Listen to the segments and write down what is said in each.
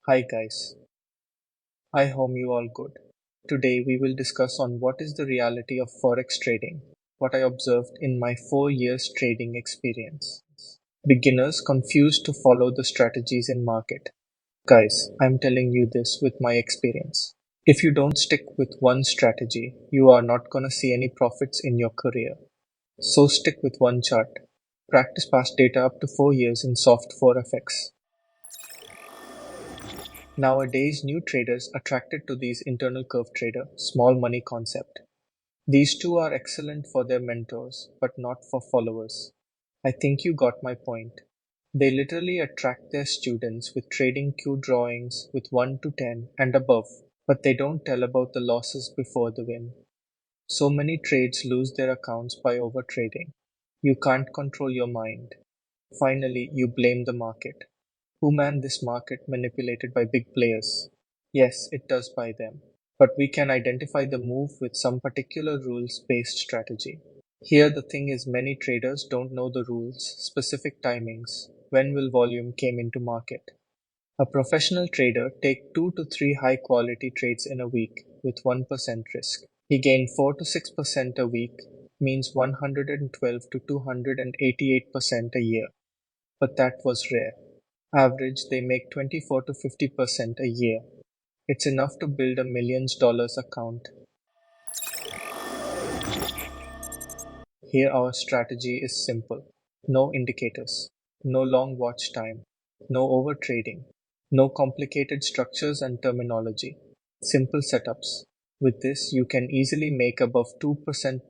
Hi guys, I hope you all good. Today we will discuss on what is the reality of forex trading, what I observed in my 4 years trading experience. Beginners confused to follow the strategies in market. Guys, I'm telling you this with my experience. If you don't stick with one strategy, you are not gonna see any profits in your career. So stick with one chart. Practice past data up to 4 years in soft Forex. Nowadays, new traders attracted to these internal curve trader, small money concept. These two are excellent for their mentors, but not for followers. I think you got my point. They literally attract their students with trading cue drawings with 1 to 10 and above, but they don't tell about the losses before the win. So many trades lose their accounts by overtrading. You can't control your mind. Finally, you blame the market. Who man this market manipulated by big players? Yes, it does by them. But we can identify the move with some particular rules based strategy. Here the thing is many traders don't know the rules, specific timings, when will volume came into market. A professional trader take 2 to 3 high quality trades in a week with 1% risk. He gained 4 to 6% a week, means 112 to 288% a year. But that was rare. Average, they make 24 to 50% a year. It's enough to build a millions dollars account. Here our strategy is simple. No indicators, no long watch time, no overtrading, no complicated structures and terminology. Simple setups. With this, you can easily make above 2%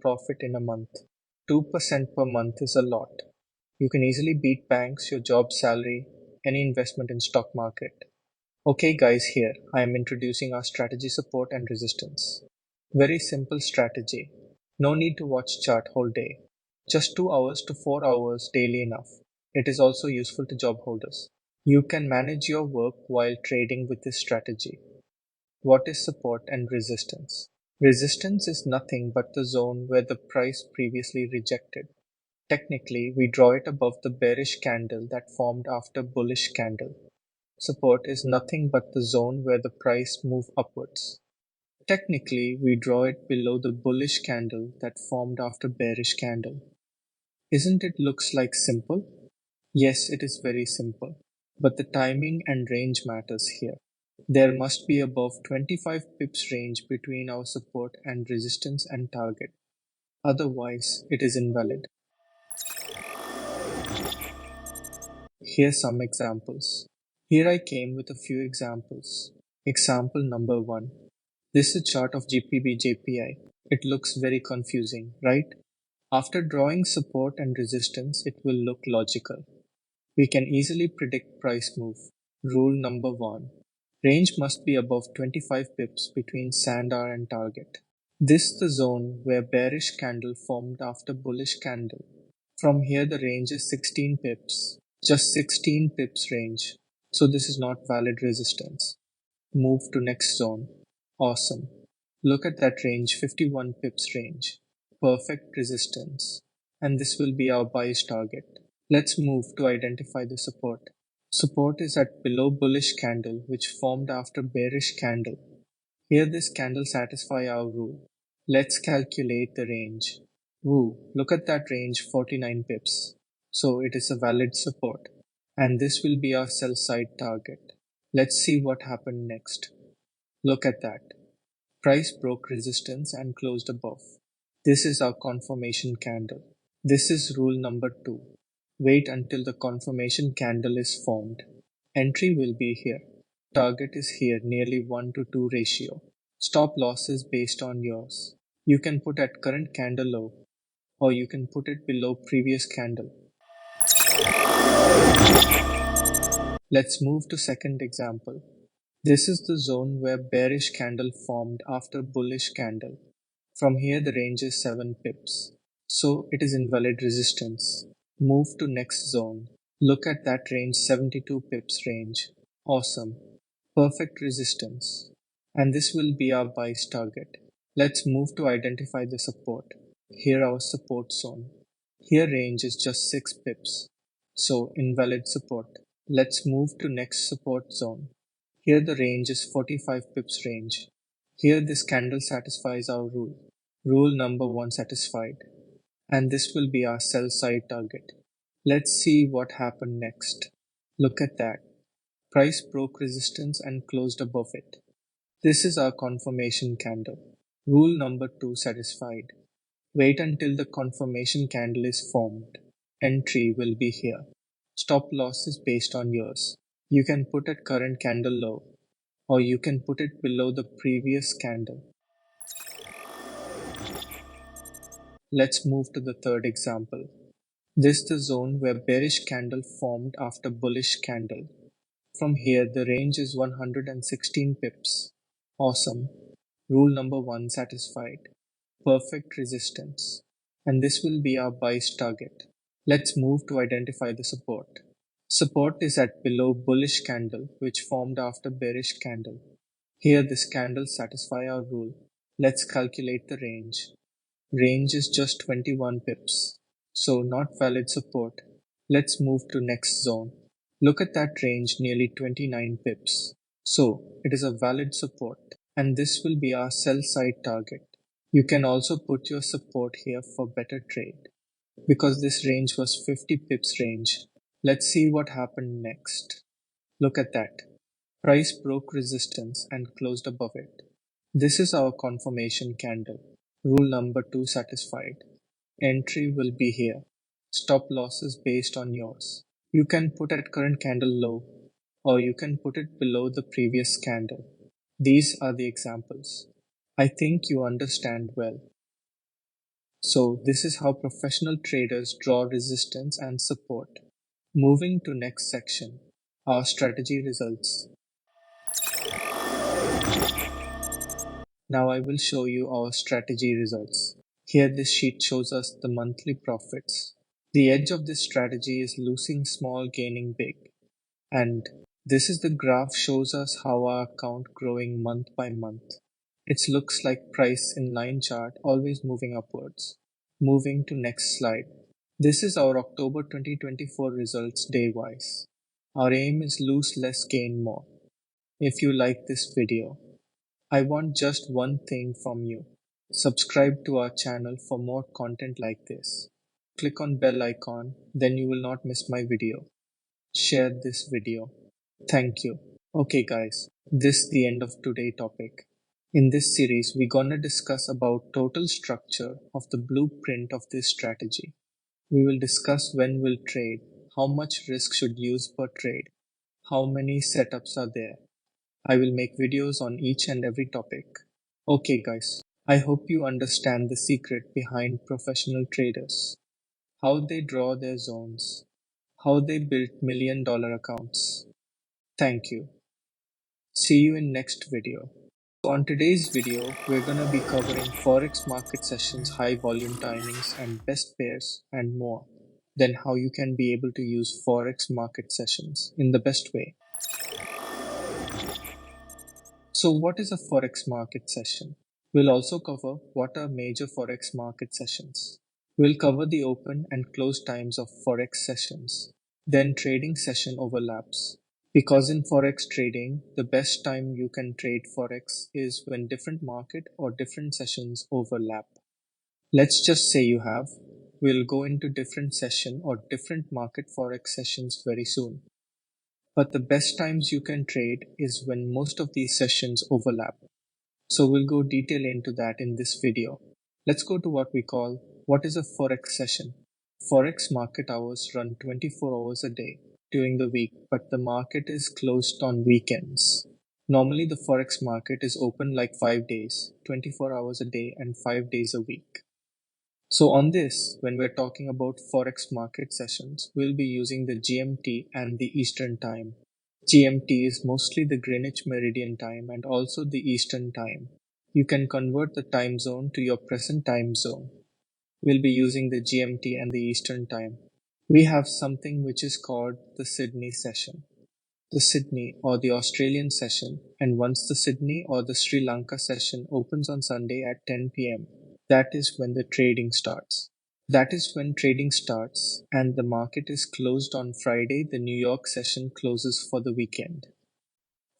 profit in a month. 2% per month is a lot. You can easily beat banks, your job salary, any investment in stock market. Okay guys, here I am introducing our strategy support and resistance. Very simple strategy. No need to watch chart whole day. Just 2 hours to 4 hours daily enough. It is also useful to job holders. You can manage your work while trading with this strategy. What is support and resistance? Resistance is nothing but the zone where the price previously rejected. Technically, we draw it above the bearish candle that formed after bullish candle. Support is nothing but the zone where the price move upwards. Technically, we draw it below the bullish candle that formed after bearish candle. Isn't it looks like simple? Yes, it is very simple. But the timing and range matters here. There must be above 25 pips range between our support and resistance and target. Otherwise, it is invalid. Here some examples. Here I came with a few examples. Example number 1. This is a chart of GPB JPI. It looks very confusing, right? After drawing support and resistance, it will look logical. We can easily predict price move. Rule number 1. Range must be above 25 pips between sandar and target. This is the zone where bearish candle formed after bullish candle. From here the range is 16 pips. Just 16 pips range. So this is not valid resistance. Move to next zone. Awesome. Look at that range, 51 pips range. Perfect resistance. And this will be our buy target. Let's move to identify the support. Support is at below bullish candle which formed after bearish candle. Here this candle satisfy our rule. Let's calculate the range. Woo, look at that range, 49 pips. So it is a valid support. And this will be our sell side target. Let's see what happened next. Look at that. Price broke resistance and closed above. This is our confirmation candle. This is rule number 2. Wait until the confirmation candle is formed. Entry will be here. Target is here, nearly 1 to 2 ratio. Stop loss is based on yours. You can put at current candle low, or you can put it below previous candle. Let's move to second example. This is the zone where bearish candle formed after bullish candle. From here the range is 7 pips. So it is invalid resistance. Move to next zone. Look at that range, 72 pips range. Awesome. Perfect resistance. And this will be our buy's target. Let's move to identify the support. Here our support zone. Here range is just 6 pips. So invalid support. Let's move to next support zone. Here the range is 45 pips range. Here this candle satisfies our rule. Rule number 1 satisfied. And this will be our sell side target. Let's see what happened next. Look at that. Price broke resistance and closed above it. This is our confirmation candle. Rule number 2 satisfied. Wait until the confirmation candle is formed. Entry will be here. Stop loss is based on yours. You can put at current candle low, or you can put it below the previous candle. Let's move to the third example. This is the zone where bearish candle formed after bullish candle. From here the range is 116 pips. Awesome. Rule number 1 satisfied. Perfect resistance. And this will be our buys target. Let's move to identify the support. Support is at below bullish candle which formed after bearish candle. Here this candle satisfy our rule. Let's calculate the range. Range is just 21 pips. So not valid support. Let's move to next zone. Look at that range, nearly 29 pips. So it is a valid support, and this will be our sell side target. You can also put your support here for better trade. Because this range was 50 pips range. Let's see what happened next. Look at that. Price broke resistance and closed above it. This is our confirmation candle. Rule number 2 satisfied. Entry will be here. Stop loss is based on yours. You can put at current candle low, or you can put it below the previous candle. These are the examples. I think you understand well. So this is how professional traders draw resistance and support. Moving to next section, our strategy results. Now I will show you our strategy results. Here this sheet shows us the monthly profits. The edge of this strategy is losing small, gaining big. And this is the graph shows us how our account growing month by month. It looks like price in line chart always moving upwards. Moving to next slide. This is our October 2024 results day wise. Our aim is lose less, gain more. If you like this video, I want just one thing from you. Subscribe to our channel for more content like this. Click on bell icon, then you will not miss my video. Share this video. Thank you. Okay guys, this is the end of today's topic. In this series, we're gonna discuss about total structure of the blueprint of this strategy. We will discuss when we'll trade, how much risk should use per trade, how many setups are there. I will make videos on each and every topic. Okay guys, I hope you understand the secret behind professional traders, how they draw their zones, how they build $1 million accounts. Thank you. See you in next video. So on today's video, we're gonna be covering Forex market sessions, high volume timings and best pairs and more. Then how you can be able to use Forex market sessions in the best way. So what is a Forex market session? We'll also cover what are major Forex market sessions. We'll cover the open and close times of Forex sessions. Then trading session overlaps. Because in Forex trading, the best time you can trade Forex is when different market or different sessions overlap. Let's just say you have. We'll go into different session or different market Forex sessions very soon. But the best times you can trade is when most of these sessions overlap. So we'll go detail into that in this video. Let's go to what we call what is a Forex session. Forex market hours run 24 hours a day during the week, but the market is closed on weekends. Normally the Forex market is open like 5 days, 24 hours a day and 5 days a week. So on this, when we're talking about Forex market sessions, we'll be using the GMT and the Eastern time. GMT is mostly the Greenwich Meridian time and also the Eastern time. You can convert the time zone to your present time zone. We'll be using the GMT and the Eastern time. We have something which is called the Sydney session. The Sydney or the Australian session, and once the Sydney or the Sri Lanka session opens on Sunday at 10 p.m., that is when the trading starts. That is when trading starts and the market is closed on Friday. The New York session closes for the weekend.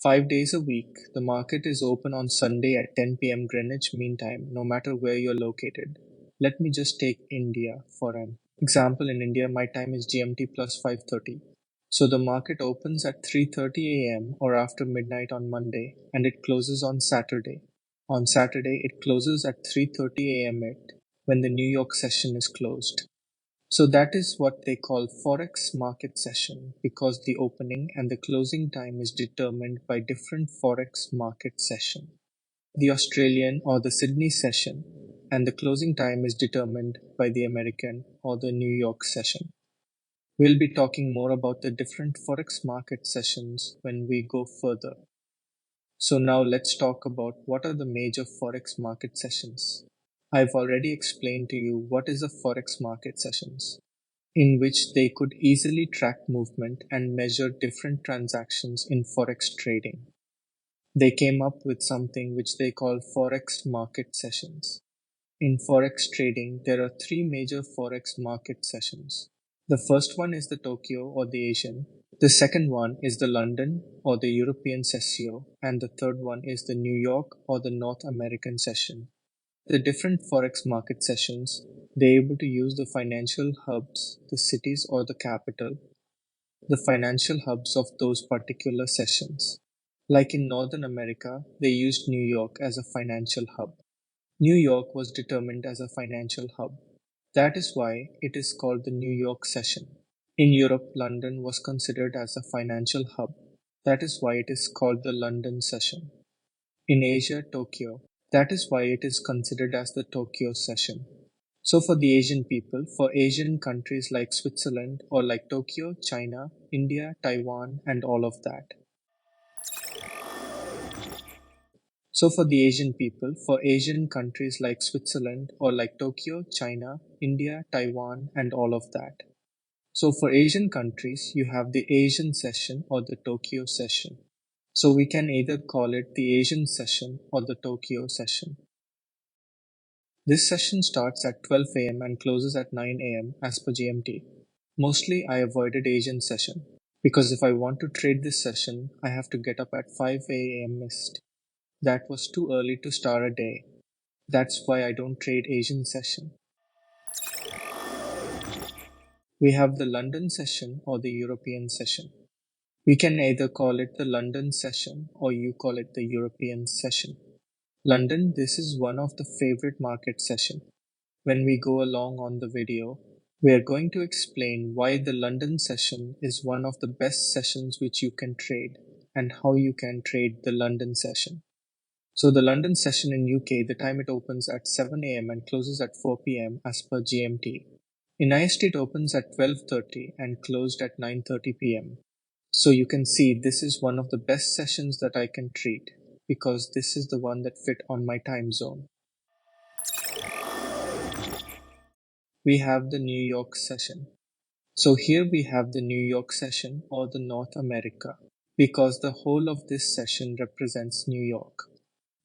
5 days a week, the market is open on Sunday at 10 p.m. Greenwich Mean Time, no matter where you're located. Let me just take India for an example. In India, my time is GMT plus 5:30. So the market opens at 3:30 a.m. or after midnight on Monday, and it closes on Saturday. On Saturday, it closes at 3:30 a.m. when the New York session is closed. So that is what they call Forex market session because the opening and the closing time is determined by different Forex market session. The Australian or the Sydney session and the closing time is determined by the American or the New York session. We'll be talking more about the different Forex market sessions when we go further. So now let's talk about what are the major Forex market sessions. I've already explained to you what is a Forex market sessions in which they could easily track movement and measure different transactions in forex trading. They came up with something which they call forex market sessions. In forex trading, there are three major forex market sessions. The first one is the Tokyo or the Asian, the second one is the London or the European session, and the third one is the New York or the North American session. The different forex market sessions, they're able to use the financial hubs, the cities or the capital, the financial hubs of those particular sessions. Like in Northern America, they used New York as a financial hub. New York was determined as a financial hub. That is why it is called the New York session. In Europe, London was considered as a financial hub. That is why it is called the London session. In Asia, Tokyo. That is why it is considered as the Tokyo session. So for the Asian people, for Asian countries like Switzerland or like Tokyo, China, India, Taiwan, and all of that. So for the Asian people, for Asian countries like Switzerland or like Tokyo, China, India, Taiwan, and all of that. So for Asian countries, you have the Asian session or the Tokyo session. So we can either call it the Asian session or the Tokyo session. This session starts at 12 a.m. and closes at 9 a.m. as per GMT. Mostly I avoided Asian session because if I want to trade this session, I have to get up at 5 a.m. missed. That was too early to start a day. That's why I don't trade Asian session. We have the London session or the European session. We can either call it the London session or you call it the European session. London, this is one of the favorite market session. When we go along on the video, we are going to explain why the London session is one of the best sessions which you can trade and how you can trade the London session. So the London session in UK, the time it opens at 7 a.m. and closes at 4 p.m. as per GMT. In IST it opens at 12:30 and closed at 9:30 p.m. So you can see this is one of the best sessions that I can treat because this is the one that fit on my time zone. We have the New York session. So here we have the New York session or the North America because the whole of this session represents New York.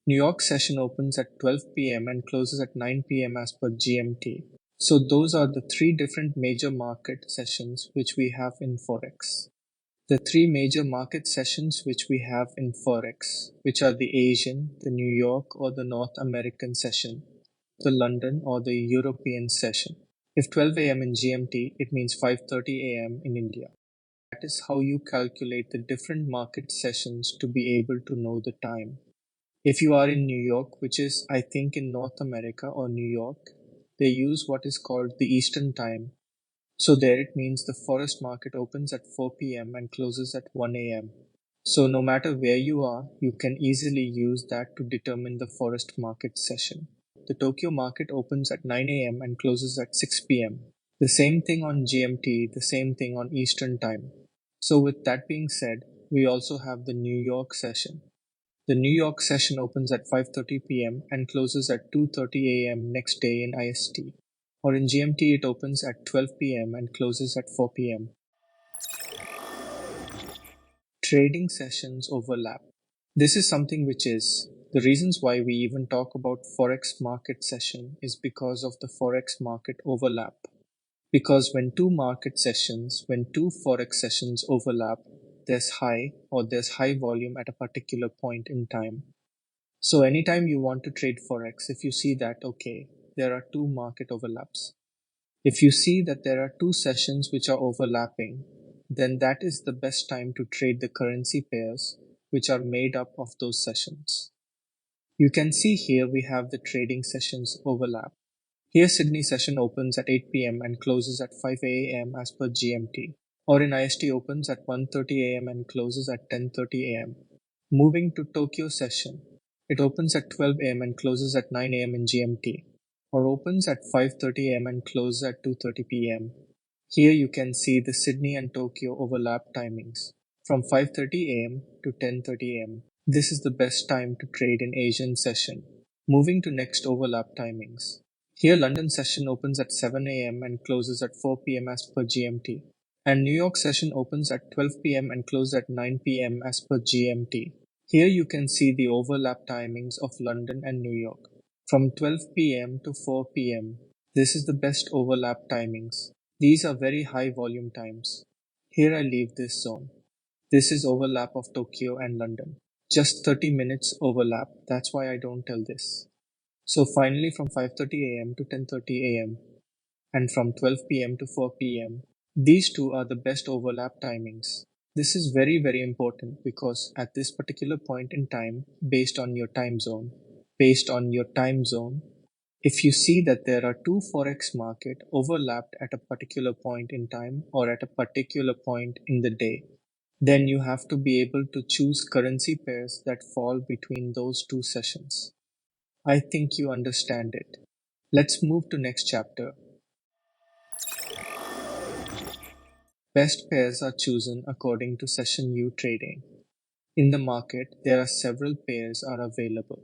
New York session opens at 12 p.m. and closes at 9 p.m. as per GMT. So those are the three different major market sessions which we have in Forex. The three major market sessions which we have in Forex, which are the Asian, the New York or the North American session, the London or the European session. If 12 a.m. in GMT, it means 5:30 a.m. in India. That is how you calculate the different market sessions to be able to know the time. If you are in New York, which is I think in North America or New York, they use what is called the Eastern Time. So there it means the forest market opens at 4 p.m. and closes at 1 a.m. So no matter where you are, you can easily use that to determine the forest market session. The Tokyo market opens at 9 a.m. and closes at 6 p.m. The same thing on GMT, the same thing on Eastern Time. So with that being said, we also have the New York session. The New York session opens at 5:30 p.m. and closes at 2:30 a.m. next day in IST. Or in GMT it opens at 12 p.m. and closes at 4 p.m. Trading sessions overlap. This is something which is the reasons why we even talk about Forex market session is because of the Forex market overlap. Because when two market sessions, when two Forex sessions overlap, there's high volume at a particular point in time. So anytime you want to trade Forex, if you see that, okay, there are two market overlaps. If you see that there are two sessions which are overlapping, then that is the best time to trade the currency pairs which are made up of those sessions. You can see here we have the trading sessions overlap. Here Sydney session opens at 8 p.m. and closes at 5 a.m. as per GMT, or in IST opens at 1:30 a.m. and closes at 10:30 a.m. Moving to Tokyo session, it opens at 12 a.m. and closes at 9 a.m. in GMT, or opens at 5:30 a.m. and closes at 2:30 p.m. Here you can see the Sydney and Tokyo overlap timings from 5:30 a.m. to 10:30 a.m. This is the best time to trade in Asian session. Moving to next overlap timings. Here London session opens at 7 a.m. and closes at 4 p.m. as per GMT, and New York session opens at 12 p.m. and closes at 9 p.m. as per GMT. Here you can see the overlap timings of London and New York from 12 p.m. to 4 p.m. This is the best overlap timings. These are very high volume times. Here I leave this zone. This is overlap of Tokyo and London. Just 30 minutes overlap. That's why I don't tell this. So finally from 5:30 a.m. to 10:30 a.m. and from 12 p.m. to 4 p.m. These two are the best overlap timings. This is very very important because at this particular point in time, based on your time zone, if you see that there are two forex market overlapped at a particular point in time or at a particular point in the day, then you have to be able to choose currency pairs that fall between those two sessions. I think you understand it. Let's move to next chapter. Best pairs are chosen according to session you trading. In the market, there are several pairs are available.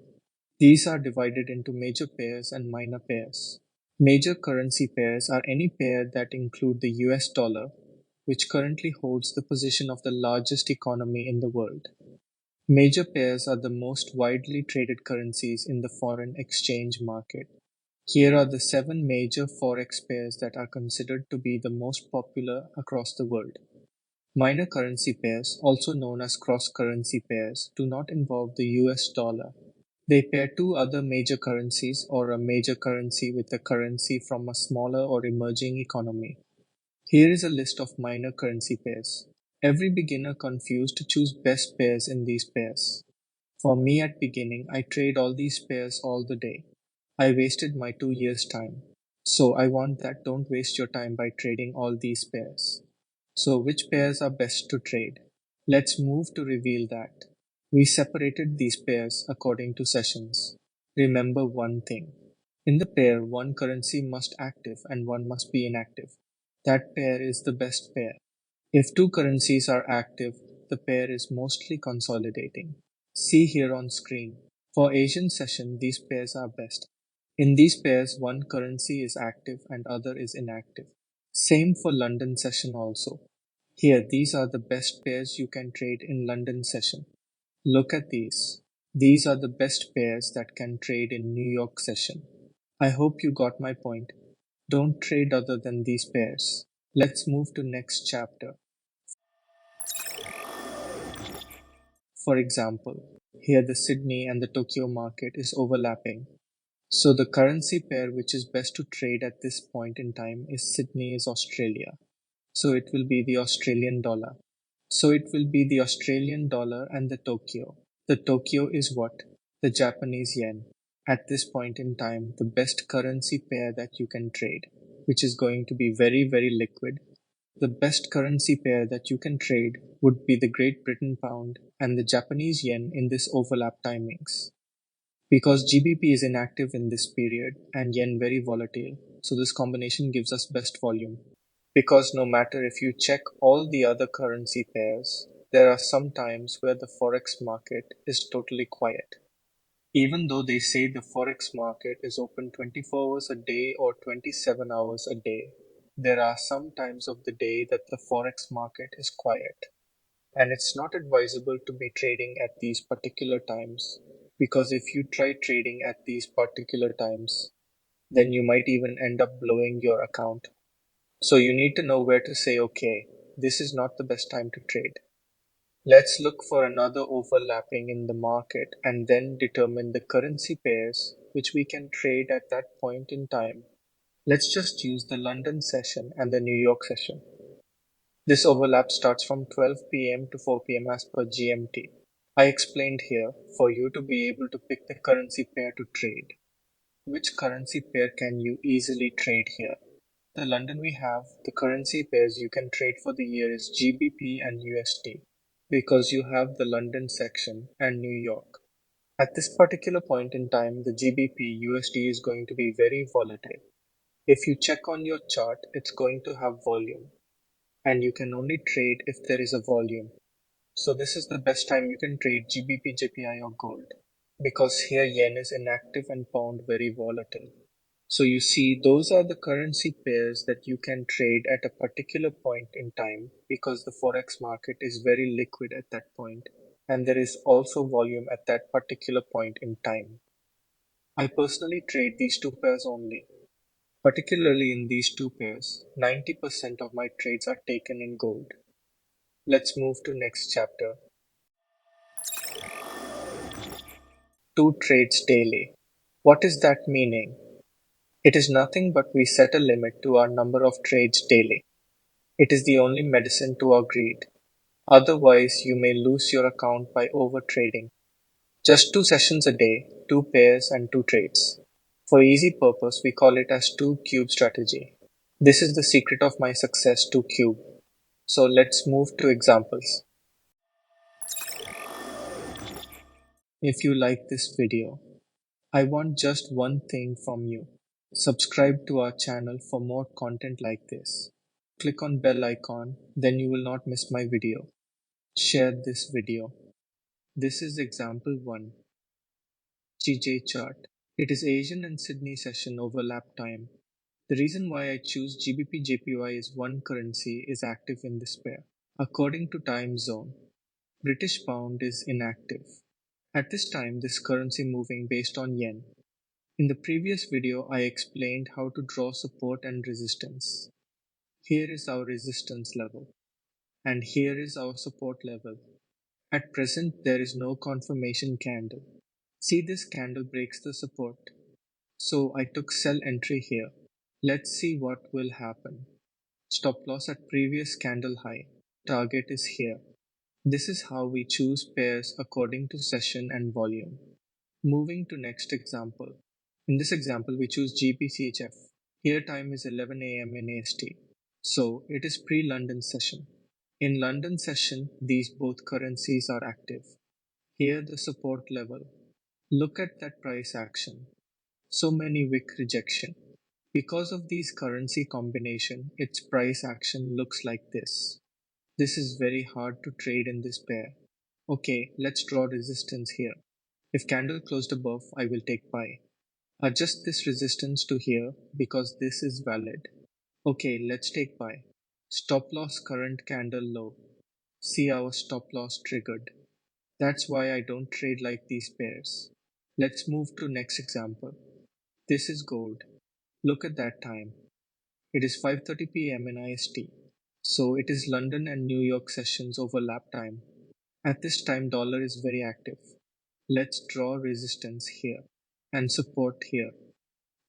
These are divided into major pairs and minor pairs. Major currency pairs are any pair that include the US dollar, which currently holds the position of the largest economy in the world. Major pairs are the most widely traded currencies in the foreign exchange market. Here are the 7 major forex pairs that are considered to be the most popular across the world. Minor currency pairs, also known as cross-currency pairs, do not involve the US dollar. They pair two other major currencies or a major currency with a currency from a smaller or emerging economy. Here is a list of minor currency pairs. Every beginner confused to choose best pairs in these pairs. For me at beginning, I trade all these pairs all the day. I wasted my 2 years' time. So I want that don't waste your time by trading all these pairs. So which pairs are best to trade? Let's move to reveal that. We separated these pairs according to sessions. Remember one thing. In the pair, one currency must active and one must be inactive. That pair is the best pair. If two currencies are active, the pair is mostly consolidating. See here on screen. For Asian session, these pairs are best. In these pairs, one currency is active and other is inactive. Same for London session also. Here, these are the best pairs you can trade in London session. Look at these. These are the best pairs that can trade in New York session. I hope you got my point. Don't trade other than these pairs. Let's move to next chapter. For example, here the Sydney and the Tokyo market is overlapping. So the currency pair which is best to trade at this point in time is Sydney is Australia. So it will be the Australian dollar. So it will be the Australian dollar and the Tokyo. The Tokyo is what? The Japanese yen. At this point in time, the best currency pair that you can trade, which is going to be very, very liquid. The best currency pair that you can trade would be the Great Britain pound and the Japanese yen in this overlap timings. Because GBP is inactive in this period and yen very volatile, so this combination gives us best volume. Because no matter if you check all the other currency pairs, there are some times where the forex market is totally quiet. Even though they say the forex market is open 24 hours a day or 27 hours a day, there are some times of the day that the forex market is quiet. And it's not advisable to be trading at these particular times because if you try trading at these particular times, then you might even end up blowing your account. So you need to know where to say, okay, this is not the best time to trade. Let's look for another overlapping in the market and then determine the currency pairs which we can trade at that point in time. Let's just use the London session and the New York session. This overlap starts from 12 p.m. to 4 p.m. as per GMT. I explained here for you to be able to pick the currency pair to trade. Which currency pair can you easily trade here? The London we have, the currency pairs you can trade for the year is GBP and USD because you have the London section and New York. At this particular point in time, the GBP USD is going to be very volatile. If you check on your chart, it's going to have volume and you can only trade if there is a volume. So this is the best time you can trade GBP, JPI or gold because here yen is inactive and pound very volatile. So you see those are the currency pairs that you can trade at a particular point in time because the forex market is very liquid at that point and there is also volume at that particular point in time. I personally trade these two pairs only. Particularly in these two pairs, 90% of my trades are taken in gold. Let's move to next chapter. Two trades daily. What is that meaning? It is nothing but we set a limit to our number of trades daily. It is the only medicine to our greed. Otherwise, you may lose your account by overtrading. Just two sessions a day, two pairs and two trades. For easy purpose, we call it as 2 cube strategy. This is the secret of my success 2 cube. So let's move to examples. If you like this video, I want just one thing from you. Subscribe to our channel for more content like this. Click on bell icon, then you will not miss my video. Share this video. This is example 1. GJ chart. It is Asian and Sydney session overlap time. The reason why I choose GBP JPY is one currency is active in this pair. According to time zone, British pound is inactive. At this time, this currency moving based on yen. In the previous video, I explained how to draw support and resistance. Here is our resistance level, and here is our support level. At present, there is no confirmation candle. See, this candle breaks the support. So I took sell entry here. Let's see what will happen. Stop loss at previous candle high. Target is here. This is how we choose pairs according to session and volume. Moving to next example. In this example, we choose GBCHF. Here time is 11 a.m. in AST. So it is pre-London session. In London session, these both currencies are active. Here the support level. Look at that price action. So many wick rejection. Because of these currency combination, its price action looks like this. This is very hard to trade in this pair. Okay, let's draw resistance here. If candle closed above, I will take buy. Adjust this resistance to here because this is valid. Okay, let's take buy. Stop loss current candle low. See our stop loss triggered. That's why I don't trade like these pairs. Let's move to next example. This is gold. Look at that time. It is 5:30 p.m. in IST. So it is London and New York sessions overlap time. At this time dollar is very active. Let's draw resistance here and support here.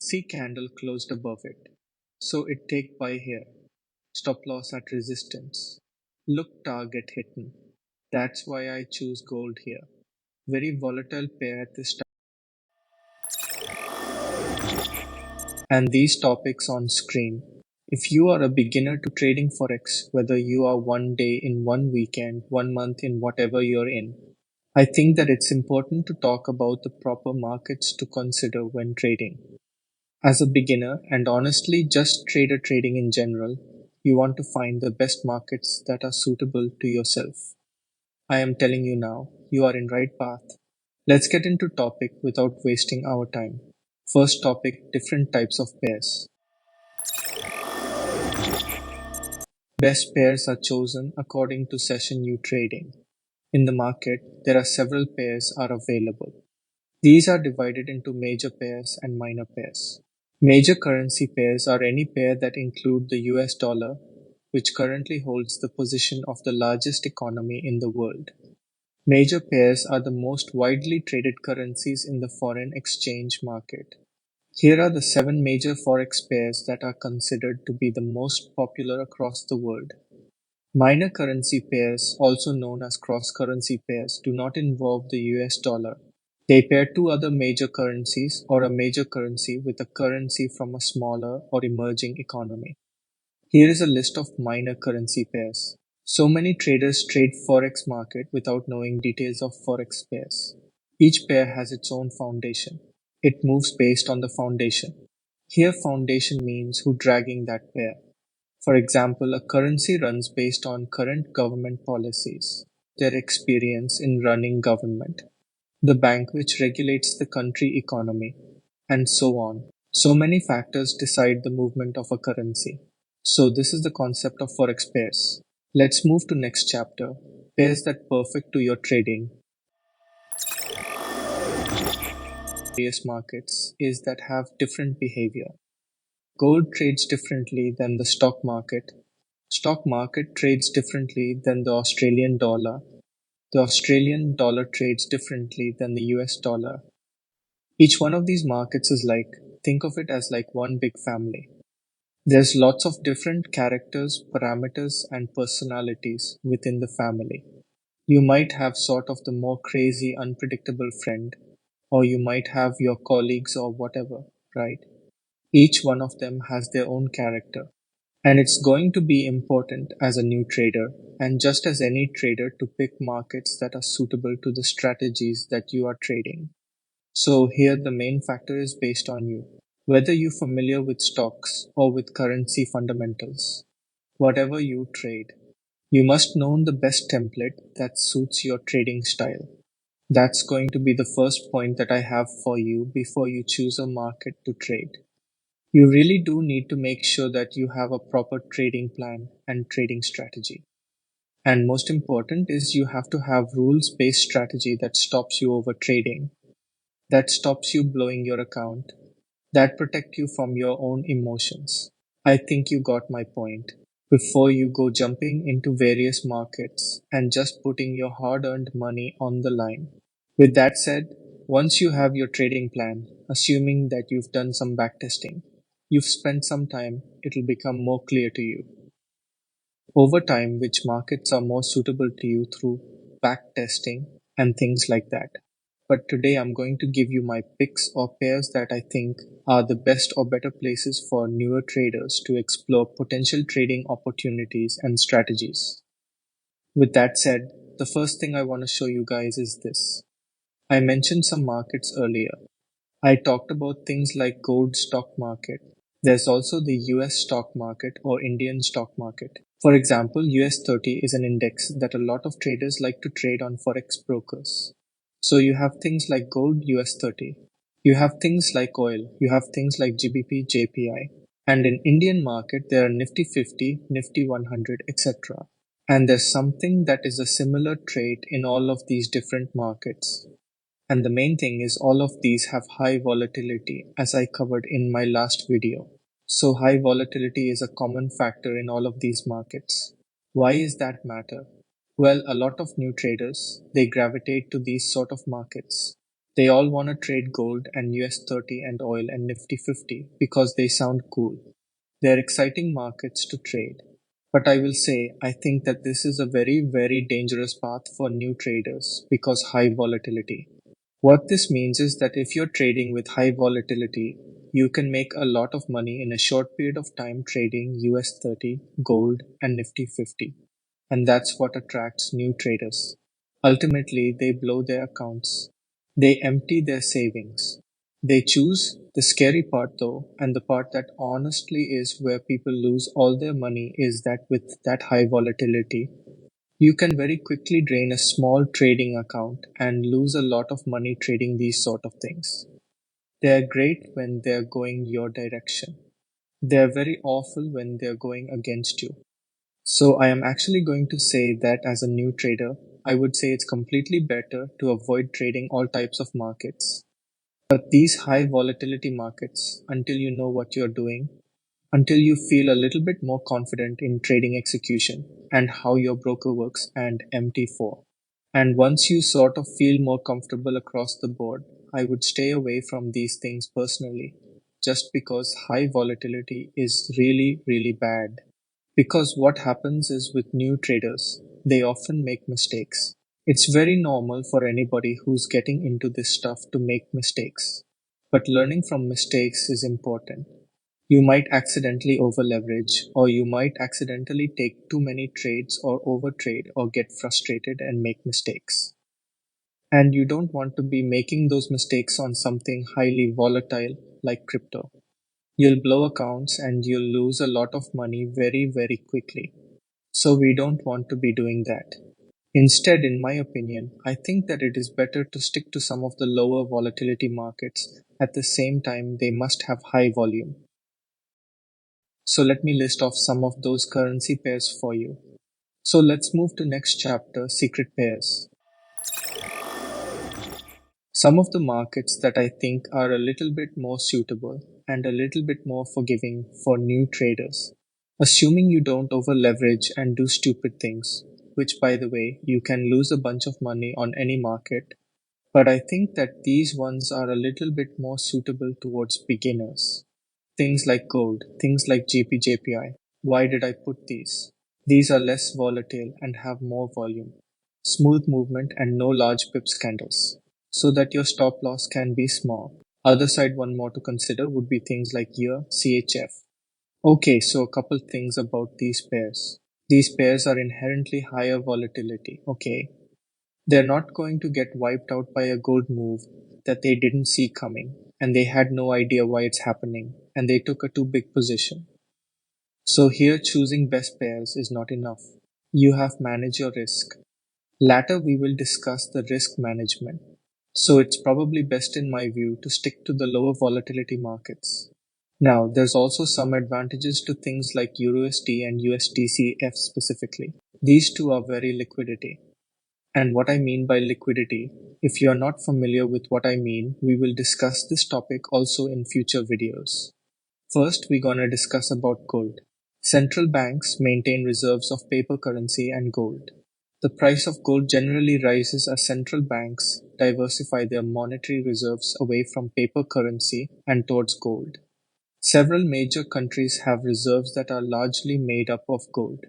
See candle closed above it. So it take buy here. Stop loss at resistance. Look target hidden. That's why I choose gold here. Very volatile pair at this time. And these topics on screen. If you are a beginner to trading Forex, whether you are one day in one weekend, one month in whatever you're in, I think that it's important to talk about the proper markets to consider when trading. As a beginner, and honestly just trader trading in general, you want to find the best markets that are suitable to yourself. I am telling you now, you are in right path. Let's get into topic without wasting our time. First topic, different types of pairs. Best pairs are chosen according to session you trading. In the market, there are several pairs are available. These are divided into major pairs and minor pairs. Major currency pairs are any pair that include the US dollar, which currently holds the position of the largest economy in the world. Major pairs are the most widely traded currencies in the foreign exchange market. Here are the 7 major forex pairs that are considered to be the most popular across the world. Minor currency pairs, also known as cross-currency pairs, do not involve the US dollar. They pair two other major currencies or a major currency with a currency from a smaller or emerging economy. Here is a list of minor currency pairs. So many traders trade forex market without knowing details of forex pairs. Each pair has its own foundation. It moves based on the foundation. Here foundation means who dragging that pair. For example, a currency runs based on current government policies, their experience in running government, the bank which regulates the country economy, and so on. So many factors decide the movement of a currency. So this is the concept of forex pairs. Let's move to next chapter. Pairs that perfect to your trading. Various markets is that have different behavior. Gold trades differently than the stock market. Stock market trades differently than the Australian dollar. The Australian dollar trades differently than the US dollar. Each one of these markets is like, think of it as like one big family. There's lots of different characters, parameters, and personalities within the family. You might have sort of the more crazy, unpredictable friend, or you might have your colleagues or whatever, right? Each one of them has their own character. And it's going to be important as a new trader, and just as any trader, to pick markets that are suitable to the strategies that you are trading. So here the main factor is based on you. Whether you're familiar with stocks or with currency fundamentals, whatever you trade, you must know the best template that suits your trading style. That's going to be the first point that I have for you before you choose a market to trade. You really do need to make sure that you have a proper trading plan and trading strategy. And most important is you have to have rules-based strategy that stops you over trading, that stops you blowing your account, that protect you from your own emotions. I think you got my point. Before you go jumping into various markets and just putting your hard-earned money on the line. With that said, once you have your trading plan, assuming that you've done some backtesting, you've spent some time, it'll become more clear to you. Over time, which markets are more suitable to you through backtesting and things like that. But today I'm going to give you my picks or pairs that I think are the best or better places for newer traders to explore potential trading opportunities and strategies. With that said, the first thing I want to show you guys is this. I mentioned some markets earlier. I talked about things like gold stock market. There's also the US stock market or Indian stock market. For example, US 30 is an index that a lot of traders like to trade on forex brokers. So you have things like gold US 30. You have things like oil. You have things like GBP, JPI. And in Indian market, there are Nifty 50, Nifty 100, etc. And there's something that is a similar trait in all of these different markets. And the main thing is all of these have high volatility, as I covered in my last video. So high volatility is a common factor in all of these markets. Why is that matter? Well, a lot of new traders, they gravitate to these sort of markets. They all want to trade gold and US 30 and oil and Nifty 50 because they sound cool. They're exciting markets to trade. But I will say, I think that this is a very, very dangerous path for new traders because high volatility. What this means is that if you're trading with high volatility, you can make a lot of money in a short period of time trading US 30, gold, and Nifty 50. And that's what attracts new traders. Ultimately, they blow their accounts. They empty their savings. They choose the scary part though, and the part that honestly is where people lose all their money is that with that high volatility, you can very quickly drain a small trading account and lose a lot of money trading these sort of things. They are great when they are going your direction. They are very awful when they are going against you. So I am actually going to say that as a new trader, I would say it's completely better to avoid trading all types of markets. But these high volatility markets, until you know what you're doing, until you feel a little bit more confident in trading execution and how your broker works and MT4. And once you sort of feel more comfortable across the board, I would stay away from these things personally, just because high volatility is really, really bad. Because what happens is with new traders, they often make mistakes. It's very normal for anybody who's getting into this stuff to make mistakes. But learning from mistakes is important. You might accidentally overleverage, or you might accidentally take too many trades or overtrade or get frustrated and make mistakes. And you don't want to be making those mistakes on something highly volatile like crypto. You'll blow accounts and you'll lose a lot of money very, very quickly. So we don't want to be doing that. Instead, in my opinion, I think that it is better to stick to some of the lower volatility markets. At the same time, they must have high volume. So let me list off some of those currency pairs for you. So let's move to next chapter, secret pairs. Some of the markets that I think are a little bit more suitable and a little bit more forgiving for new traders. Assuming you don't over leverage and do stupid things, which by the way, you can lose a bunch of money on any market. But I think that these ones are a little bit more suitable towards beginners. Things like gold, things like GPJPI. Why did I put these? These are less volatile and have more volume, smooth movement and no large pips candles, so that your stop loss can be small. Other side one more to consider would be things like year, CHF. Okay, so a couple things about these pairs. These pairs are inherently higher volatility, okay? They're not going to get wiped out by a gold move that they didn't see coming, and they had no idea why it's happening, and they took a too big position. So here choosing best pairs is not enough. You have manage your risk. Later we will discuss the risk management. So it's probably best in my view to stick to the lower volatility markets. Now, there's also some advantages to things like EURUSD and USDCF specifically. These two are very liquidity. And what I mean by liquidity, if you are not familiar with what I mean, we will discuss this topic also in future videos. First, we're gonna discuss about gold. Central banks maintain reserves of paper currency and gold. The price of gold generally rises as central banks diversify their monetary reserves away from paper currency and towards gold. Several major countries have reserves that are largely made up of gold.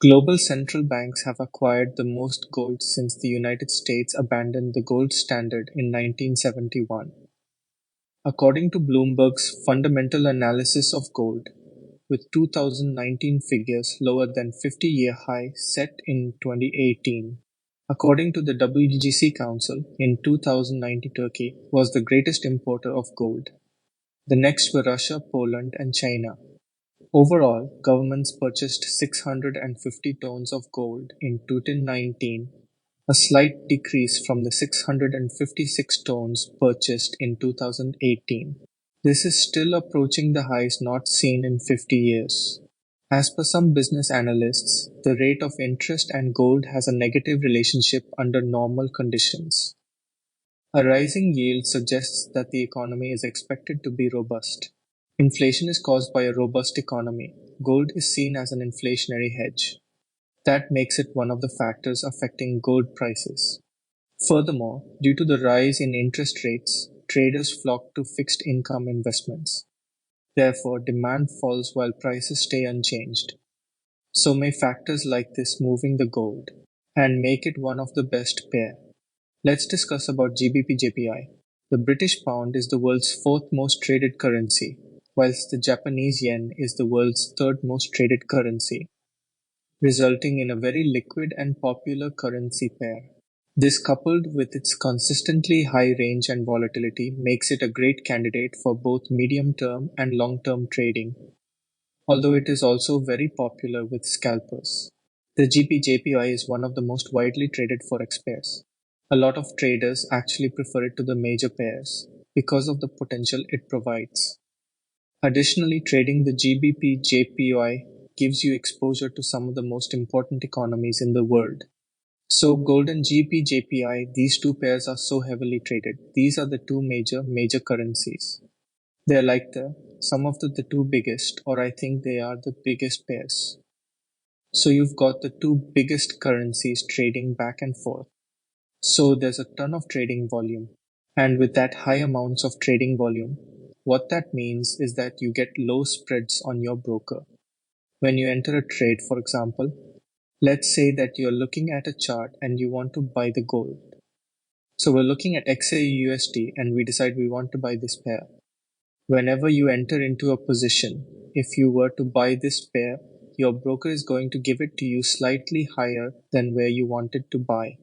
Global central banks have acquired the most gold since the United States abandoned the gold standard in 1971. According to Bloomberg's fundamental analysis of gold, with 2019 figures lower than 50-year high set in 2018. According to the WGC Council, in 2019 Turkey was the greatest importer of gold. The next were Russia, Poland, and China. Overall, governments purchased 650 tons of gold in 2019, a slight decrease from the 656 tons purchased in 2018. This is still approaching the highs not seen in 50 years. As per some business analysts, the rate of interest and gold has a negative relationship under normal conditions. A rising yield suggests that the economy is expected to be robust. Inflation is caused by a robust economy. Gold is seen as an inflationary hedge. That makes it one of the factors affecting gold prices. Furthermore, due to the rise in interest rates, traders flock to fixed income investments. Therefore, demand falls while prices stay unchanged. So may factors like this moving the gold and make it one of the best pair. Let's discuss about GBP/JPY. The British pound is the world's fourth most traded currency, whilst the Japanese yen is the world's third most traded currency, resulting in a very liquid and popular currency pair. This, coupled with its consistently high range and volatility, makes it a great candidate for both medium-term and long-term trading, although it is also very popular with scalpers. The GPJPI is one of the most widely traded forex pairs. A lot of traders actually prefer it to the major pairs because of the potential it provides. Additionally, trading the GBP/JPY gives you exposure to some of the most important economies in the world. So gold and GBP/JPY, these two pairs are so heavily traded. These are the two major currencies. They're like some of the two biggest, or I think they are the biggest pairs. So you've got the two biggest currencies trading back and forth. So there's a ton of trading volume. And with that high amounts of trading volume, what that means is that you get low spreads on your broker. When you enter a trade, for example, let's say that you're looking at a chart and you want to buy the gold. So we're looking at XAUUSD and we decide we want to buy this pair. Whenever you enter into a position, if you were to buy this pair, your broker is going to give it to you slightly higher than where you wanted to buy.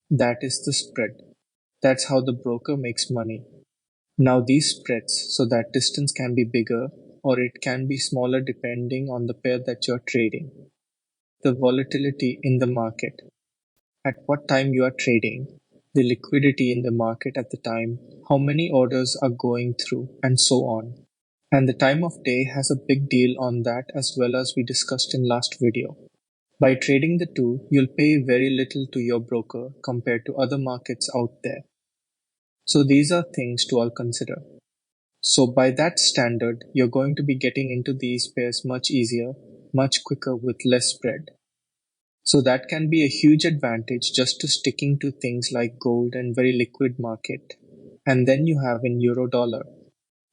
That is the spread. That's how the broker makes money. Now these spreads, so that distance can be bigger or it can be smaller depending on the pair that you're trading. The volatility in the market, at what time you are trading, the liquidity in the market at the time, how many orders are going through, and so on. And the time of day has a big deal on that as well, as we discussed in last video. By trading the two, you'll pay very little to your broker compared to other markets out there. So these are things to all consider. So by that standard, you're going to be getting into these pairs much easier, much quicker with less spread. So that can be a huge advantage just to sticking to things like gold and very liquid market. And then you have in euro dollar.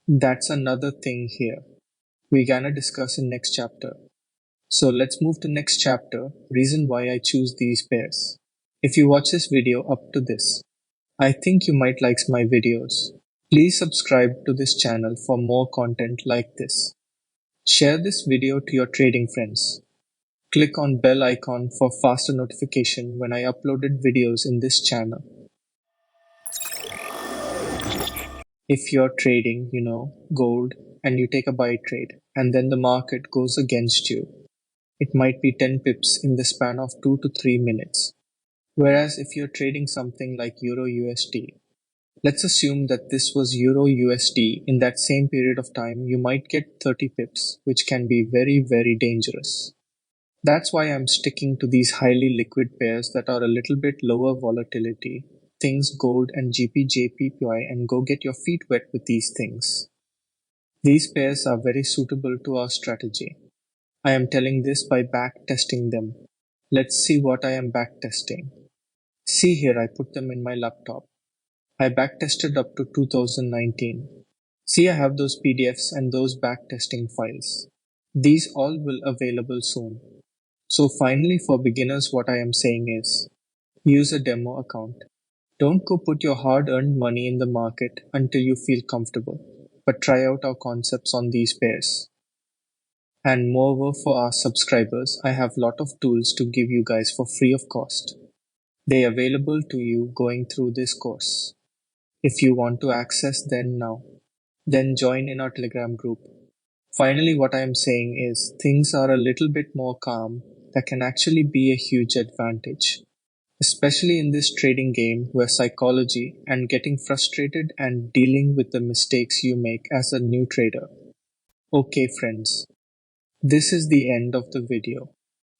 That's another thing here. We're gonna discuss in next chapter. So let's move to next chapter, reason why I choose these pairs. If you watch this video up to this, I think you might like my videos. Please subscribe to this channel for more content like this. Share this video to your trading friends. Click on bell icon for faster notification when I uploaded videos in this channel. If you're trading, gold and you take a buy trade and then the market goes against you, it might be 10 pips in the span of 2 to 3 minutes. Whereas if you're trading something like Euro USD, let's assume that this was Euro USD, in that same period of time, you might get 30 pips, which can be very, very dangerous. That's why I'm sticking to these highly liquid pairs that are a little bit lower volatility, things gold and GPJPY, and go get your feet wet with these things. These pairs are very suitable to our strategy. I am telling this by back testing them. Let's see what I am back testing. See here, I put them in my laptop. I backtested up to 2019. See, I have those PDFs and those backtesting files. These all will available soon. So finally, for beginners, what I am saying is, use a demo account. Don't go put your hard-earned money in the market until you feel comfortable, but try out our concepts on these pairs. And moreover, for our subscribers, I have lot of tools to give you guys for free of cost. They are available to you going through this course. If you want to access them now, then join in our Telegram group. Finally, what I am saying is things are a little bit more calm. That can actually be a huge advantage, especially in this trading game where psychology and getting frustrated and dealing with the mistakes you make as a new trader. Okay friends, this is the end of the video.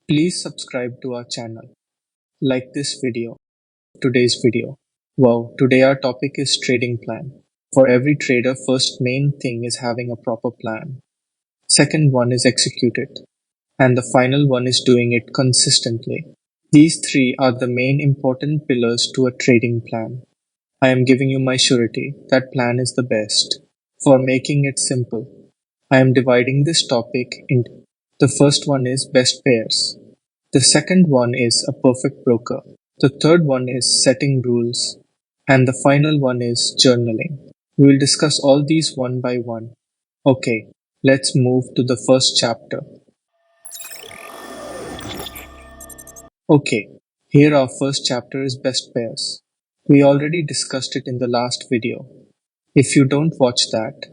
Please subscribe to our channel. Like this video, today's video. Wow, today our topic is trading plan. For every trader, first main thing is having a proper plan. Second one is execute it. And the final one is doing it consistently. These three are the main important pillars to a trading plan. I am giving you my surety that plan is the best. For making it simple, I am dividing this topic into the first one is best pairs. The second one is a perfect broker. The third one is setting rules. And the final one is journaling. We will discuss all these one by one. Okay, let's move to the first chapter. Okay, here our first chapter is best pairs. We already discussed it in the last video. If you don't watch that,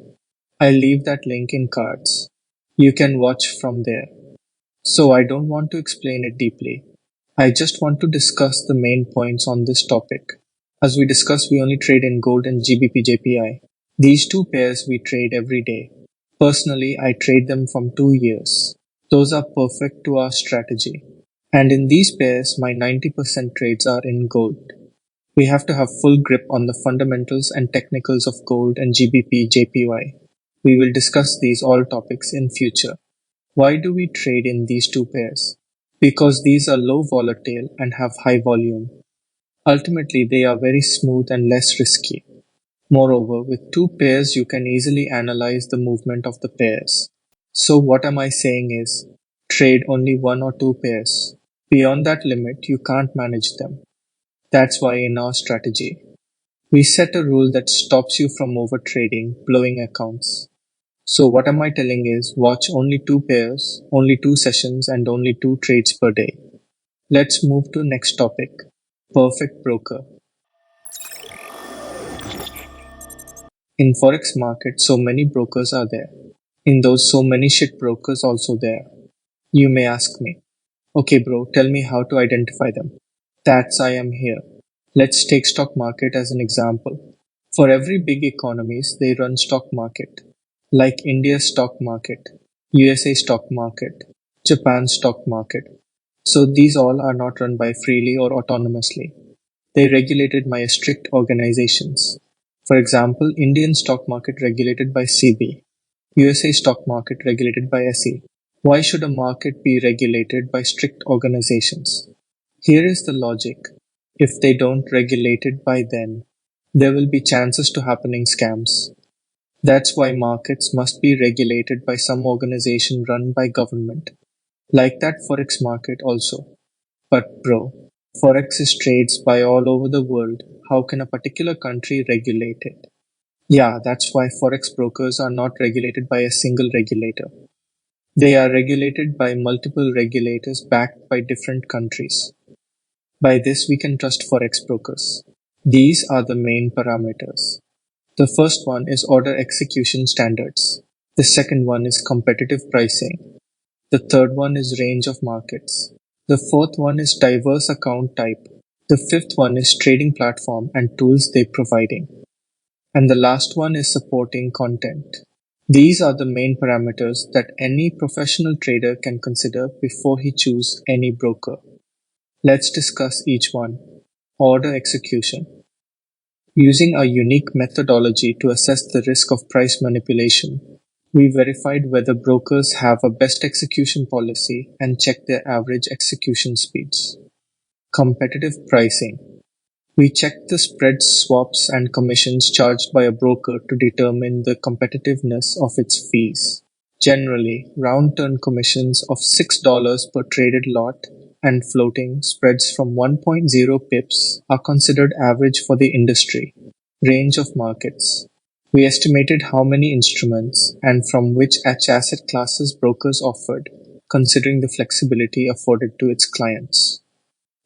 I'll leave that link in cards. You can watch from there. So I don't want to explain it deeply. I just want to discuss the main points on this topic. As we discussed, we only trade in gold and GBP/JPY. These two pairs we trade every day. Personally, I trade them from 2 years. Those are perfect to our strategy. And in these pairs, my 90% trades are in gold. We have to have full grip on the fundamentals and technicals of gold and GBP/JPY. We will discuss these all topics in future. Why do we trade in these two pairs? Because these are low volatile and have high volume. Ultimately, they are very smooth and less risky. Moreover, with two pairs, you can easily analyze the movement of the pairs. So, what am I saying is trade only one or two pairs. Beyond that limit, you can't manage them. That's why in our strategy, we set a rule that stops you from overtrading, blowing accounts. So, what am I telling is watch only two pairs, only two sessions, and only two trades per day. Let's move to next topic. Perfect broker. In Forex market, so many brokers are there. In those, so many shit brokers also there. You may ask me, okay, bro, tell me how to identify them. That's I am here. Let's take stock market as an example. For every big economies, they run stock market, like India's stock market, USA stock market, Japan stock market. So these all are not run by freely or autonomously. They regulated by strict organizations. For example, Indian stock market regulated by SEBI, USA stock market regulated by SE. Why should a market be regulated by strict organizations? Here is the logic. If they don't regulate it by then, there will be chances to happening scams. That's why markets must be regulated by some organization run by government. Like that Forex market also. But bro, Forex is trades by all over the world. How can a particular country regulate it? Yeah, that's why Forex brokers are not regulated by a single regulator. They are regulated by multiple regulators backed by different countries. By this, we can trust Forex brokers. These are the main parameters. The first one is order execution standards. The second one is competitive pricing. The third one is range of markets. The fourth one is diverse account type. The fifth one is trading platform and tools they providing. And the last one is supporting content. These are the main parameters that any professional trader can consider before he chooses any broker. Let's discuss each one. Order execution. Using a unique methodology to assess the risk of price manipulation, we verified whether brokers have a best execution policy and checked their average execution speeds. Competitive pricing. We checked the spreads, swaps, and commissions charged by a broker to determine the competitiveness of its fees. Generally, round turn commissions of $6 per traded lot and floating spreads from 1.0 pips are considered average for the industry. Range of markets. We estimated how many instruments and from which asset classes brokers offered, considering the flexibility afforded to its clients.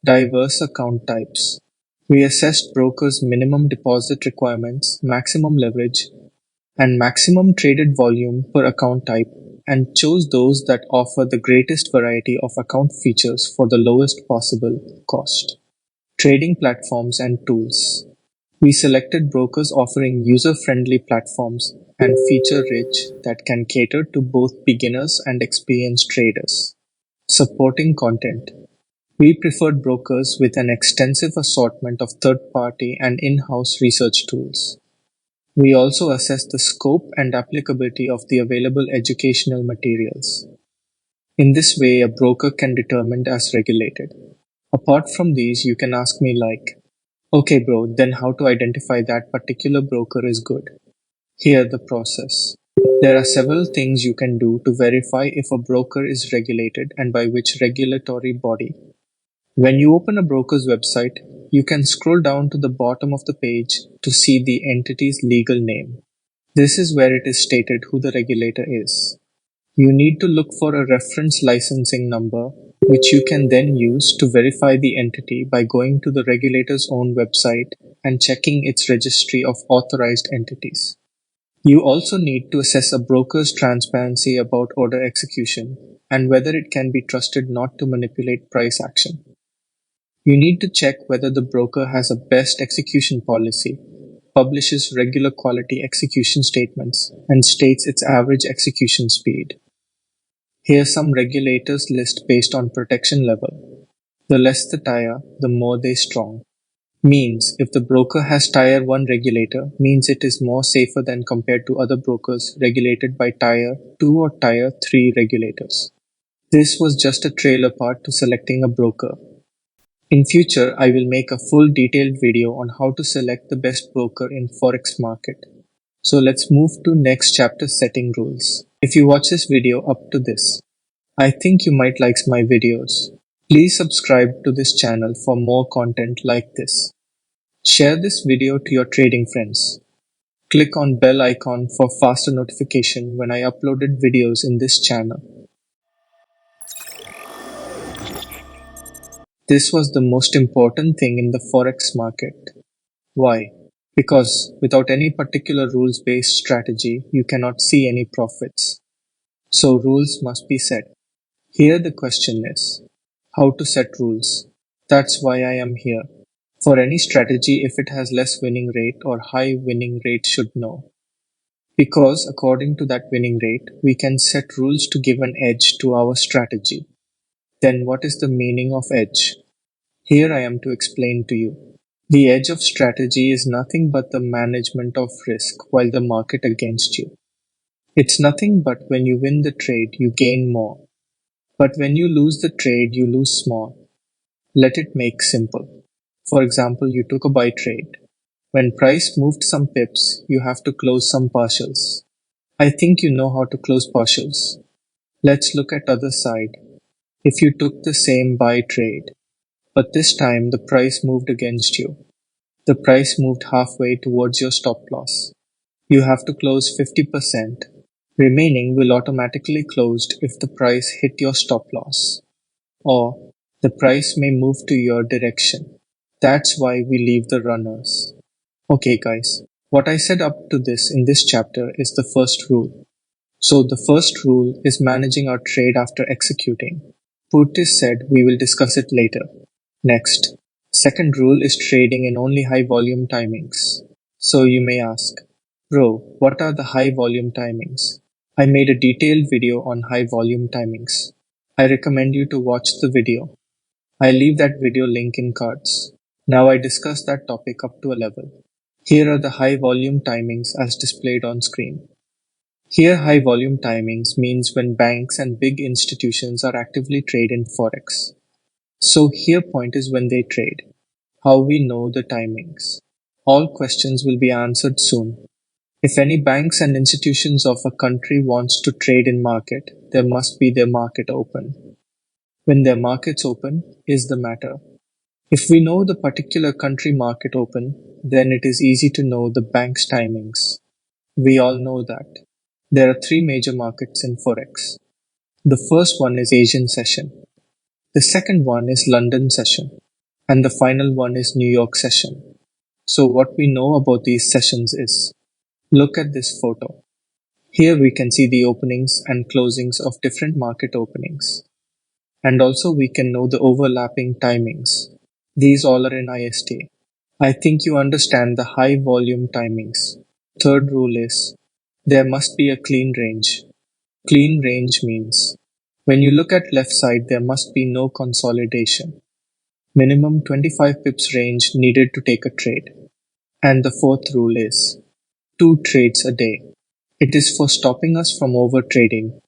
Diverse account types. We assessed brokers' minimum deposit requirements, maximum leverage, and maximum traded volume per account type and chose those that offer the greatest variety of account features for the lowest possible cost. Trading platforms and tools. We selected brokers offering user-friendly platforms and feature-rich that can cater to both beginners and experienced traders. Supporting content. We preferred brokers with an extensive assortment of third-party and in-house research tools. We also assessed the scope and applicability of the available educational materials. In this way, a broker can determine as regulated. Apart from these, you can ask me like, okay bro, then how to identify that particular broker is good? Here the process. There are several things you can do to verify if a broker is regulated and by which regulatory body. When you open a broker's website, you can scroll down to the bottom of the page to see the entity's legal name. This is where it is stated who the regulator is. You need to look for a reference licensing number, which you can then use to verify the entity by going to the regulator's own website and checking its registry of authorized entities. You also need to assess a broker's transparency about order execution and whether it can be trusted not to manipulate price action. You need to check whether the broker has a best execution policy, publishes regular quality execution statements, and states its average execution speed. Here some regulators list based on protection level. The less the tire, the more they strong. Means if the broker has Tier 1 regulator, means it is more safer than compared to other brokers regulated by Tier 2 or Tier 3 regulators. This was just a trailer part to selecting a broker. In future, I will make a full detailed video on how to select the best broker in Forex market. So let's move to next chapter, setting rules. If you watch this video up to this, I think you might like my videos. Please subscribe to this channel for more content like this. Share this video to your trading friends. Click on bell icon for faster notification when I uploaded videos in this channel. This was the most important thing in the Forex market. Why? Because without any particular rules-based strategy, you cannot see any profits. So rules must be set. Here the question is, how to set rules? That's why I am here. For any strategy, if it has less winning rate or high winning rate should know. Because according to that winning rate, we can set rules to give an edge to our strategy. Then what is the meaning of edge? Here I am to explain to you. The edge of strategy is nothing but the management of risk while the market against you. It's nothing but when you win the trade, you gain more. But when you lose the trade, you lose small. Let it make simple. For example, you took a buy trade. When price moved some pips, you have to close some partials. I think you know how to close partials. Let's look at other side. If you took the same buy trade, but this time the price moved against you. The price moved halfway towards your stop loss. You have to close 50%. Remaining will automatically closed if the price hit your stop loss. Or the price may move to your direction. That's why we leave the runners. Okay guys, what I said up to this in this chapter is the first rule. So the first rule is managing our trade after executing. Purtis said we will discuss it later. Next, second rule is trading in only high volume timings. So you may ask, bro, what are the high volume timings? I made a detailed video on high volume timings. I recommend you to watch the video. I leave that video link in cards. Now I discuss that topic up to a level. Here are the high volume timings as displayed on screen. Here high volume timings means when banks and big institutions are actively trade in Forex. So here point is when they trade. How we know the timings. All questions will be answered soon. If any banks and institutions of a country wants to trade in market, there must be their market open. When their markets open is the matter. If we know the particular country market open, then it is easy to know the bank's timings. We all know that. There are three major markets in Forex. The first one is Asian session. The second one is London session. And the final one is New York session. So what we know about these sessions is, look at this photo. Here we can see the openings and closings of different market openings. And also we can know the overlapping timings. These all are in IST. I think you understand the high volume timings. Third rule is, there must be a clean range. Clean range means, when you look at left side there must be no consolidation. Minimum 25 pips range needed to take a trade. And the fourth rule is, 2 trades a day. It is for stopping us from over trading.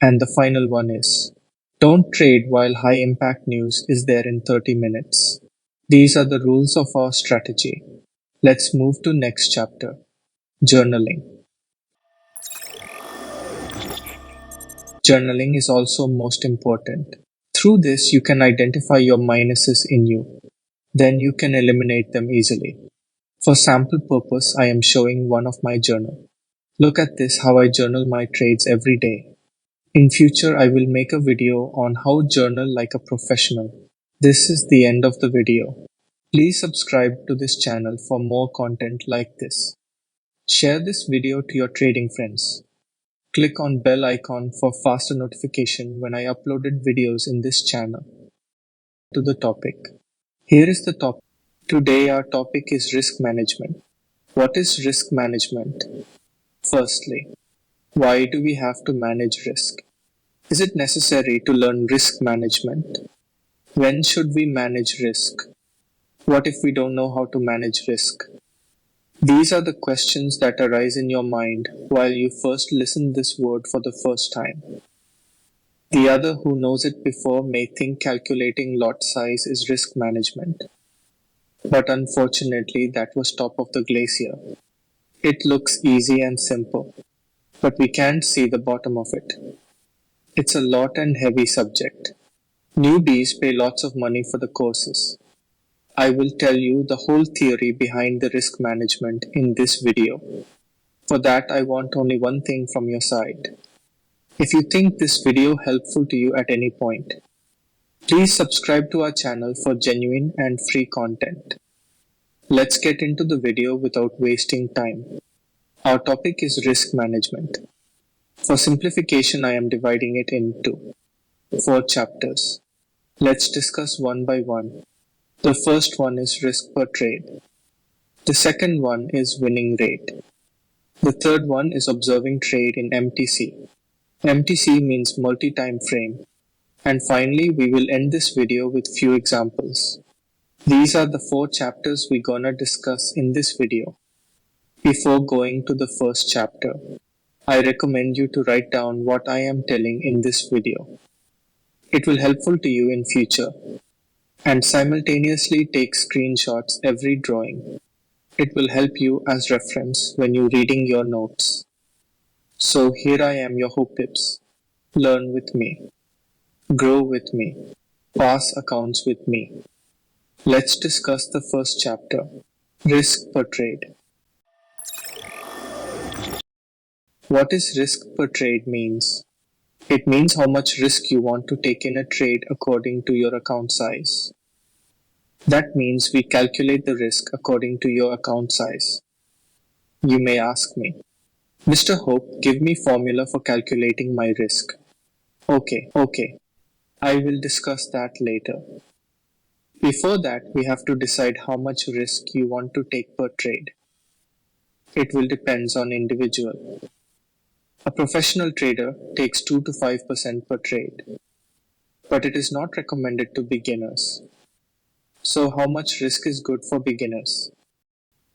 And the final one is, don't trade while high impact news is there in 30 minutes. These are the rules of our strategy. Let's move to next chapter, journaling. Journaling is also most important. Through this, you can identify your minuses in you. Then you can eliminate them easily. For sample purpose, I am showing one of my journal. Look at this how I journal my trades every day. In future, I will make a video on how journal like a professional. This is the end of the video. Please subscribe to this channel for more content like this. Share this video to your trading friends. Click on bell icon for faster notification when I uploaded videos in this channel. To the topic. Here is the topic. Today our topic is risk management. What is risk management? Firstly, why do we have to manage risk? Is it necessary to learn risk management? When should we manage risk? What if we don't know how to manage risk? These are the questions that arise in your mind while you first listen this word for the first time. The other who knows it before may think calculating lot size is risk management. But unfortunately, that was top of the glacier. It looks easy and simple, but we can't see the bottom of it. It's a lot and heavy subject. Newbies pay lots of money for the courses. I will tell you the whole theory behind the risk management in this video. For that, I want only one thing from your side. If you think this video helpful to you at any point, please subscribe to our channel for genuine and free content. Let's get into the video without wasting time. Our topic is risk management. For simplification, I am dividing it into 4 chapters. Let's discuss one by one. The first one is risk per trade. The second one is winning rate. The third one is observing trade in MTC. MTC means multi-time frame. And finally, we will end this video with few examples. These are the 4 chapters we're gonna discuss in this video. Before going to the first chapter, I recommend you to write down what I am telling in this video. It will helpful to you in future. And simultaneously take screenshots every drawing. It will help you as reference when you're reading your notes. So here I am, your Hope Tips. Learn with me. Grow with me. Pass accounts with me. Let's discuss the first chapter, risk per trade. What is risk per trade means? It means how much risk you want to take in a trade according to your account size. That means we calculate the risk according to your account size. You may ask me, Mr. Hope, give me formula for calculating my risk. Okay, I will discuss that later. Before that, we have to decide how much risk you want to take per trade. It will depend on individual. A professional trader takes 2 to 5% per trade, but it is not recommended to beginners. So how much risk is good for beginners?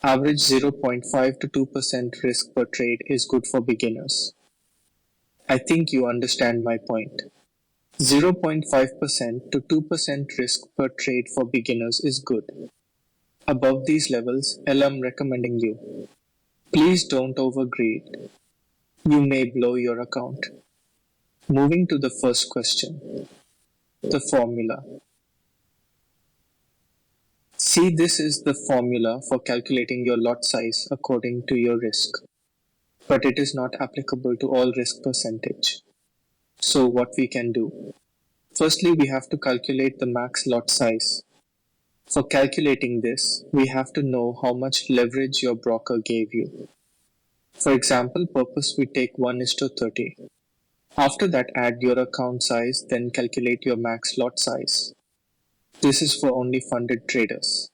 Average 0.5 to 2% risk per trade is good for beginners. I think you understand my point. 0.5% to 2% risk per trade for beginners is good. Above these levels, I'm recommending you. Please don't overgreed. You may blow your account. Moving to the first question, the formula. See, this is the formula for calculating your lot size according to your risk, but it is not applicable to all risk percentage. So what we can do? Firstly, we have to calculate the max lot size. For calculating this, we have to know how much leverage your broker gave you. For example purpose, we take 1:30. After that, add your account size, then calculate your max lot size. This is for only funded traders,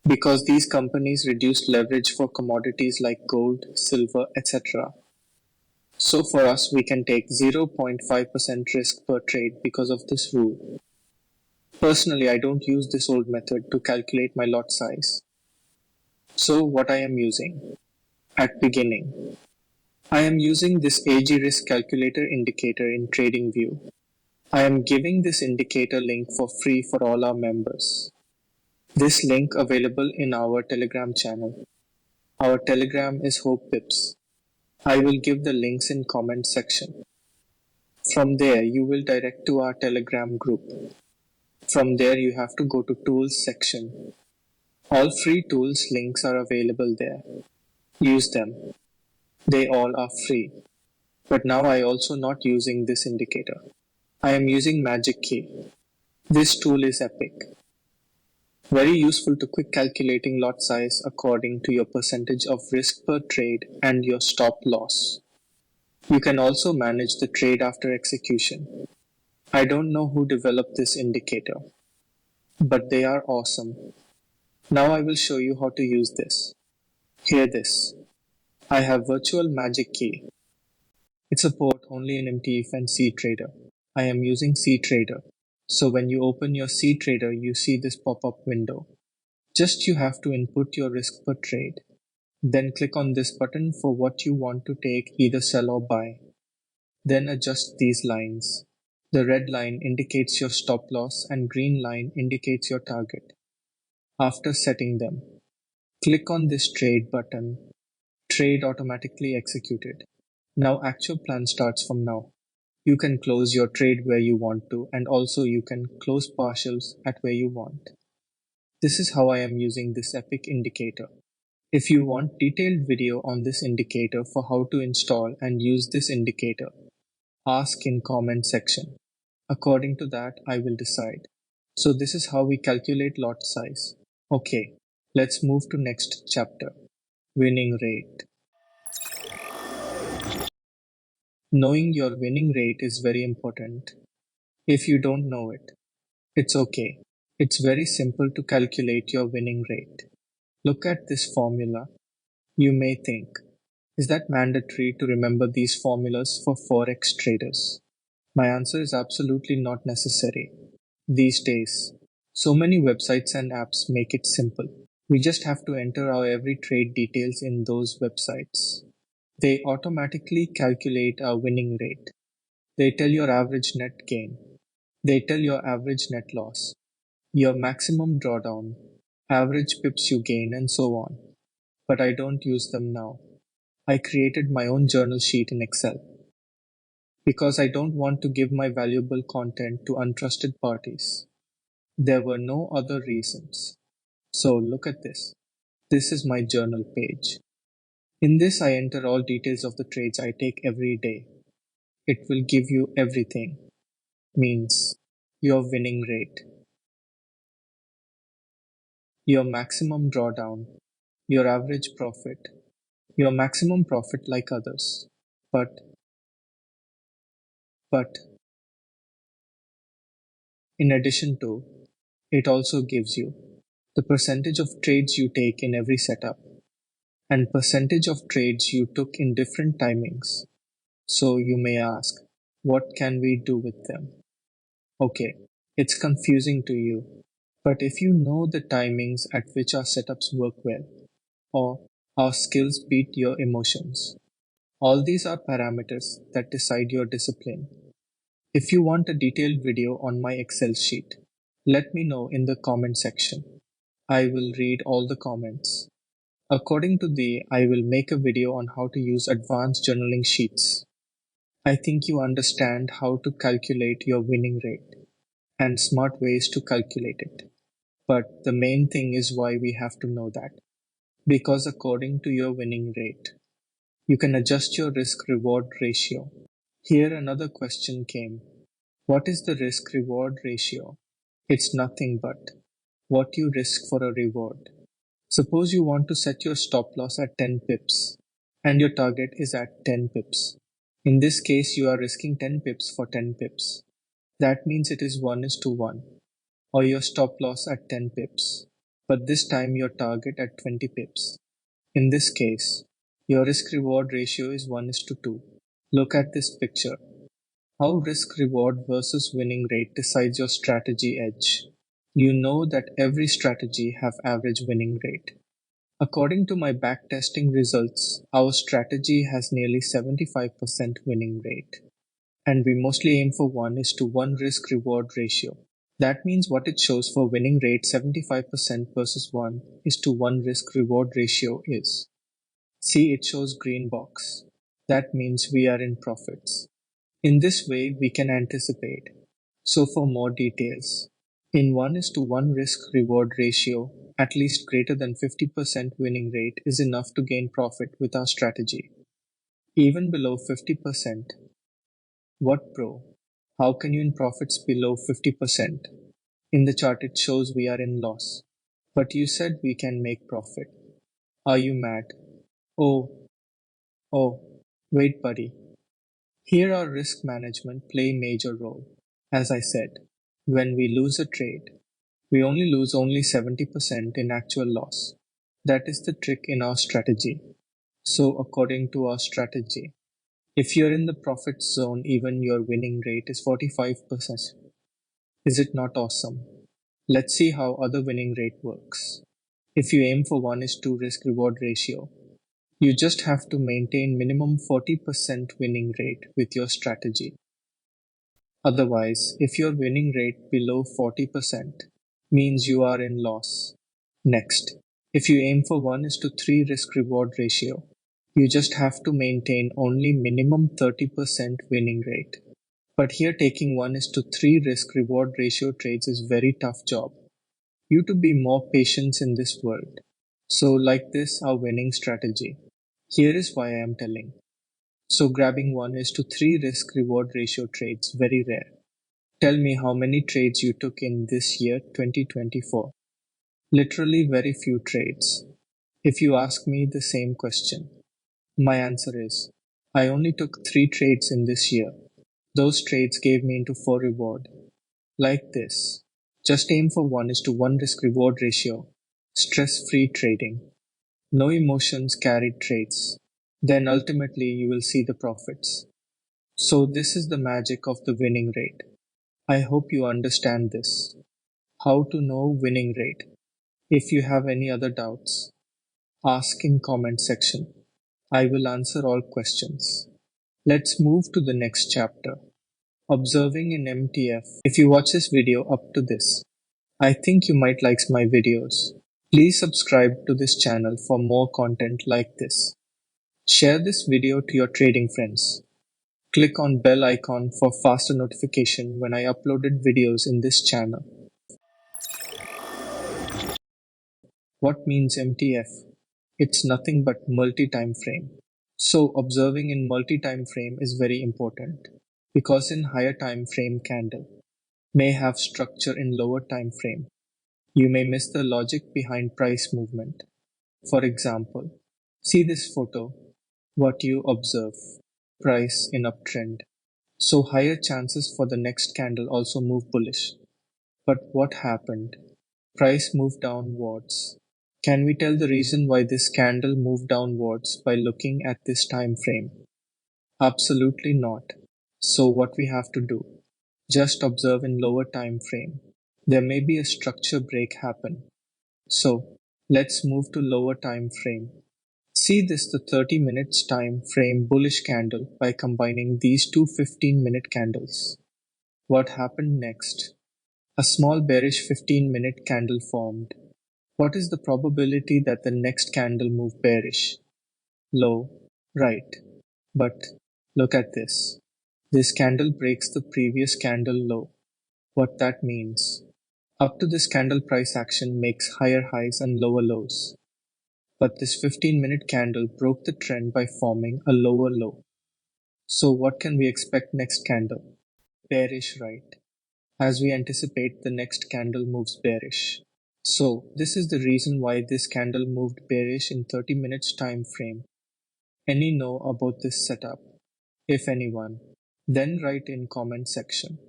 because these companies reduce leverage for commodities like gold, silver, etc. So for us, we can take 0.5% risk per trade because of this rule. Personally, I don't use this old method to calculate my lot size. So what I am using? At beginning, I am using this AG risk calculator indicator in TradingView. I am giving this indicator link for free for all our members. This link available in our Telegram channel. Our Telegram is Hope Pips. I will give the links in comment section. From there, you will direct to our Telegram group. From there, you have to go to Tools section. All free tools links are available there. Use them. They all are free. But now I also not using this indicator. I am using Magic Key. This tool is epic. Very useful to quick calculating lot size according to your percentage of risk per trade and your stop loss. You can also manage the trade after execution. I don't know who developed this indicator, but they are awesome. Now I will show you how to use this. Hear this. I have virtual Magic Key. It's support only in MTF and CTrader. I am using CTrader. So when you open your CTrader, you see this pop-up window. Just you have to input your risk per trade. Then click on this button for what you want to take, either sell or buy. Then adjust these lines. The red line indicates your stop loss and green line indicates your target. After setting them, click on this trade button. Trade automatically executed. Now actual plan starts from now. You can close your trade where you want to, and also you can close partials at where you want. This is how I am using this Epic indicator. If you want detailed video on this indicator for how to install and use this indicator, ask in comment section. According to that, I will decide. So this is how we calculate lot size. Okay, let's move to next chapter, winning rate. Knowing your winning rate is very important. If you don't know it, it's okay. It's very simple to calculate your winning rate. Look at this formula. You may think, is that mandatory to remember these formulas for Forex traders? My answer is absolutely not necessary. These days, so many websites and apps make it simple. We just have to enter our every trade details in those websites. They automatically calculate our winning rate. They tell your average net gain. They tell your average net loss, your maximum drawdown, average pips you gain, and so on. But I don't use them now. I created my own journal sheet in Excel because I don't want to give my valuable content to untrusted parties. There were no other reasons. So look at this. This is my journal page. In this, I enter all details of the trades I take every day. It will give you everything. Means your winning rate, your maximum drawdown, your average profit, your maximum profit like others. But in addition to, it also gives you the percentage of trades you take in every setup and percentage of trades you took in different timings. So you may ask, what can we do with them? Okay, it's confusing to you, but if you know the timings at which our setups work well, or our skills beat your emotions, all these are parameters that decide your discipline. If you want a detailed video on my Excel sheet, let me know in the comment section. I will read all the comments. According to I will make a video on how to use advanced journaling sheets. I think you understand how to calculate your winning rate and smart ways to calculate it. But the main thing is why we have to know that. Because according to your winning rate, you can adjust your risk reward ratio. Here another question came. What is the risk reward ratio? It's nothing but what you risk for a reward. Suppose you want to set your stop loss at 10 pips and your target is at 10 pips. In this case, you are risking 10 pips for 10 pips. That means it is 1:1, or your stop loss at 10 pips, but this time your target at 20 pips. In this case, your risk reward ratio is 1:2. Look at this picture. How risk reward versus winning rate decides your strategy edge. You know that every strategy have average winning rate. According to my backtesting results, our strategy has nearly 75% winning rate. And we mostly aim for 1:1 risk reward ratio. That means what it shows for winning rate 75% versus 1:1 risk reward ratio is. See, it shows green box. That means we are in profits. In this way, we can anticipate. So for more details, in 1:1 risk reward ratio, at least greater than 50% winning rate is enough to gain profit with our strategy. Even below 50%, what bro? How can you in profits below 50%? In the chart it shows we are in loss. But you said we can make profit. Are you mad? Oh, oh, wait buddy. Here our risk management play a major role. As I said, when we lose a trade, we only lose 70% in actual loss. That is the trick in our strategy. So according to our strategy, if you're in the profit zone, even your winning rate is 45%. Is it not awesome? Let's see how other winning rate works. If you aim for 1 is to risk reward ratio, you just have to maintain minimum 40% winning rate with your strategy. Otherwise, if your winning rate below 40% means you are in loss. Next, if you aim for 1 is to 3 risk reward ratio, you just have to maintain only minimum 30% winning rate. But here taking 1 is to 3 risk reward ratio trades is very tough job. You to be more patient in this world. So like this our winning strategy. Here is why I am telling. So grabbing 1 is to 3 risk reward ratio trades very rare. Tell me how many trades you took in this year 2024. Literally very few trades. If you ask me the same question, my answer is I only took 3 trades in this year. Those trades gave me into 4 reward. Like this. Just aim for 1 is to 1 risk reward ratio. Stress free trading. No emotions carried trades. Then ultimately you will see the profits. So this is the magic of the winning rate. I hope you understand this. How to know winning rate. If you have any other doubts, ask in comment section. I will answer all questions. Let's move to the next chapter. Observing in MTF. If you watch this video up to this, I think you might like my videos. Please subscribe to this channel for more content like this. Share this video to your trading friends. Click on bell icon for faster notification when I uploaded videos in this channel. What means MTF? It's nothing but multi-time frame. So observing in multi-time frame is very important because in higher time frame candle may have structure in lower time frame. You may miss the logic behind price movement. For example, see this photo. What you observe, price in uptrend. So higher chances for the next candle also move bullish. But what happened? Price moved downwards. Can we tell the reason why this candle moved downwards by looking at this time frame? Absolutely not. So what we have to do? Just observe in lower time frame. There may be a structure break happen. So let's move to lower time frame. See this the 30 minutes time frame bullish candle by combining these two 15-minute candles. What happened next? A small bearish 15-minute candle formed. What is the probability that the next candle move bearish? Low, right. But look at this. This candle breaks the previous candle low. What that means? Up to this candle price action makes higher highs and lower lows. But this 15-minute candle broke the trend by forming a lower low. So what can we expect next candle? Bearish, right? As we anticipate the next candle moves bearish. So this is the reason why this candle moved bearish in 30 minutes time frame. Any know about this setup? If anyone, then write in comment section.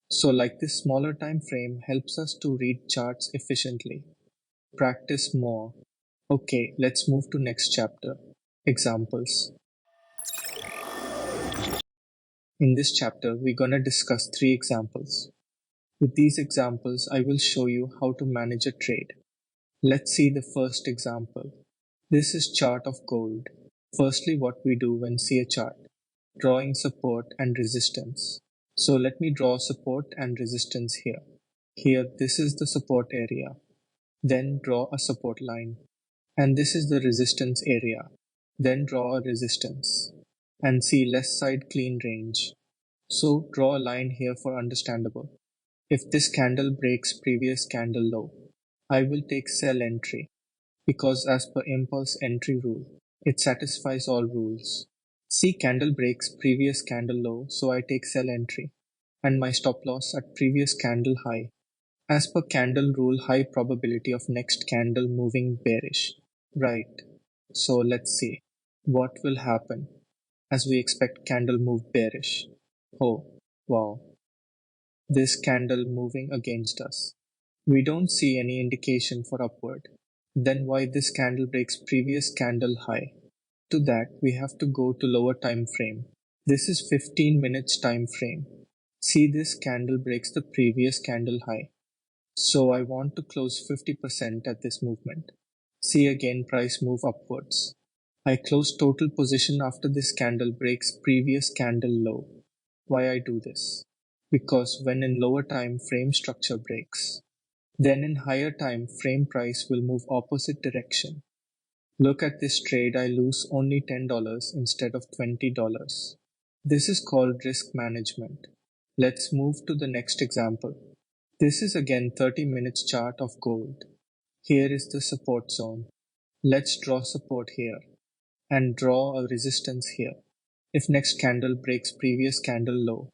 So like this smaller time frame helps us to read charts efficiently. Practice more. Okay, let's move to next chapter. Examples. In this chapter, we're gonna discuss 3 examples. With these examples, I will show you how to manage a trade. Let's see the first example. This is chart of gold. Firstly, what we do when see a chart, drawing support and resistance. So let me draw support and resistance here. Here, this is the support area. Then draw a support line. And this is the resistance area. Then draw a resistance. And see left side clean range. So draw a line here for understandable. If this candle breaks previous candle low, I will take sell entry because as per impulse entry rule, it satisfies all rules. See candle breaks previous candle low, so I take sell entry and my stop loss at previous candle high. As per candle rule, high probability of next candle moving bearish. Right. So let's see what will happen as we expect candle move bearish. Oh, wow. This candle moving against us. We don't see any indication for upward. Then why this candle breaks previous candle high? To that we have to go to lower time frame. This is 15 minutes time frame. See this candle breaks the previous candle high. So I want to close 50% at this movement. See again price move upwards. I close total position after this candle breaks previous candle low. Why I do this? Because when in lower time frame structure breaks, then in higher time frame price will move opposite direction. Look at this trade, I lose only $10 instead of $20. This is called risk management. Let's move to the next example. This is again 30 minutes chart of gold. Here is the support zone. Let's draw support here and draw a resistance here. If next candle breaks previous candle low,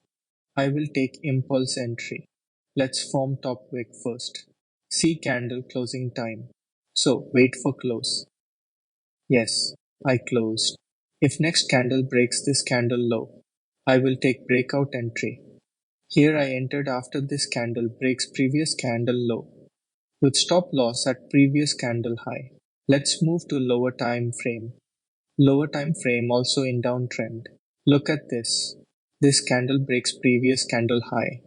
I will take impulse entry. Let's form top wick first. See candle closing time. So wait for close. Yes, I closed. If next candle breaks this candle low, I will take breakout entry. Here I entered after this candle breaks previous candle low with stop loss at previous candle high. Let's move to lower time frame. Lower time frame also in downtrend. Look at this. This candle breaks previous candle high.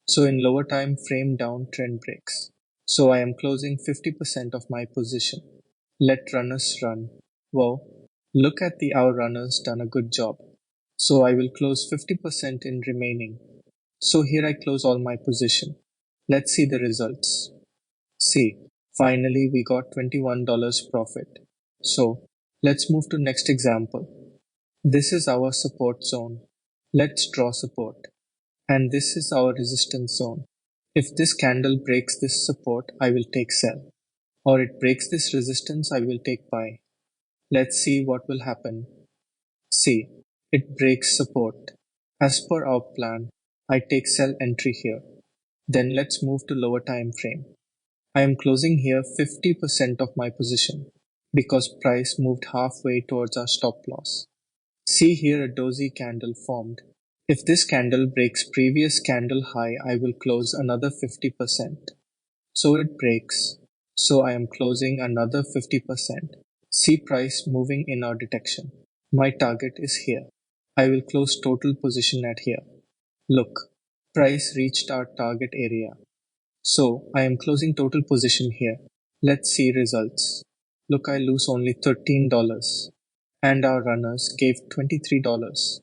So in lower time frame downtrend breaks. So I am closing 50% of my position. Let runners run. Wow, look at the our runners done a good job. So I will close 50% in remaining. So here I close all my position. Let's see the results. See, finally we got $21 profit. So let's move to next example. This is our support zone. Let's draw support. And this is our resistance zone. If this candle breaks this support, I will take sell. Or it breaks this resistance, I will take buy. Let's see what will happen. See, it breaks support. As per our plan, I take sell entry here. Then let's move to lower time frame. I am closing here 50% of my position because price moved halfway towards our stop loss. See here a dozy candle formed. If this candle breaks previous candle high, I will close another 50%. So it breaks. So I am closing another 50%. See price moving in our detection. My target is here. I will close total position at here. Look, price reached our target area. So I am closing total position here. Let's see results. Look, I lose only $13 and our runners gave $23.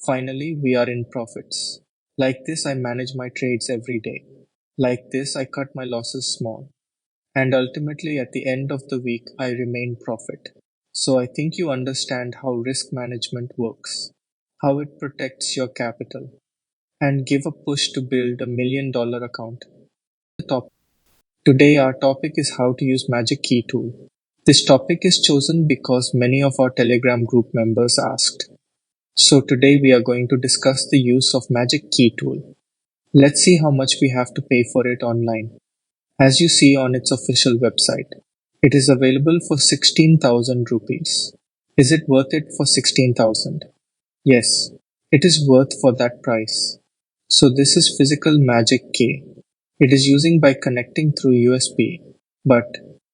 Finally, we are in profits. Like this, I manage my trades every day. Like this, I cut my losses small. And ultimately, at the end of the week, I remain profit. So I think you understand how risk management works, how it protects your capital, and give a push to build $1 million account. The top. Today, our topic is how to use Magic Key tool. This topic is chosen because many of our Telegram group members asked. So today we are going to discuss the use of Magic Key tool. Let's see how much we have to pay for it online. As you see on its official website, it is available for 16,000 rupees. Is it worth it for 16,000? Yes, it is worth for that price. So this is physical Magic Key. It is using by connecting through USB, but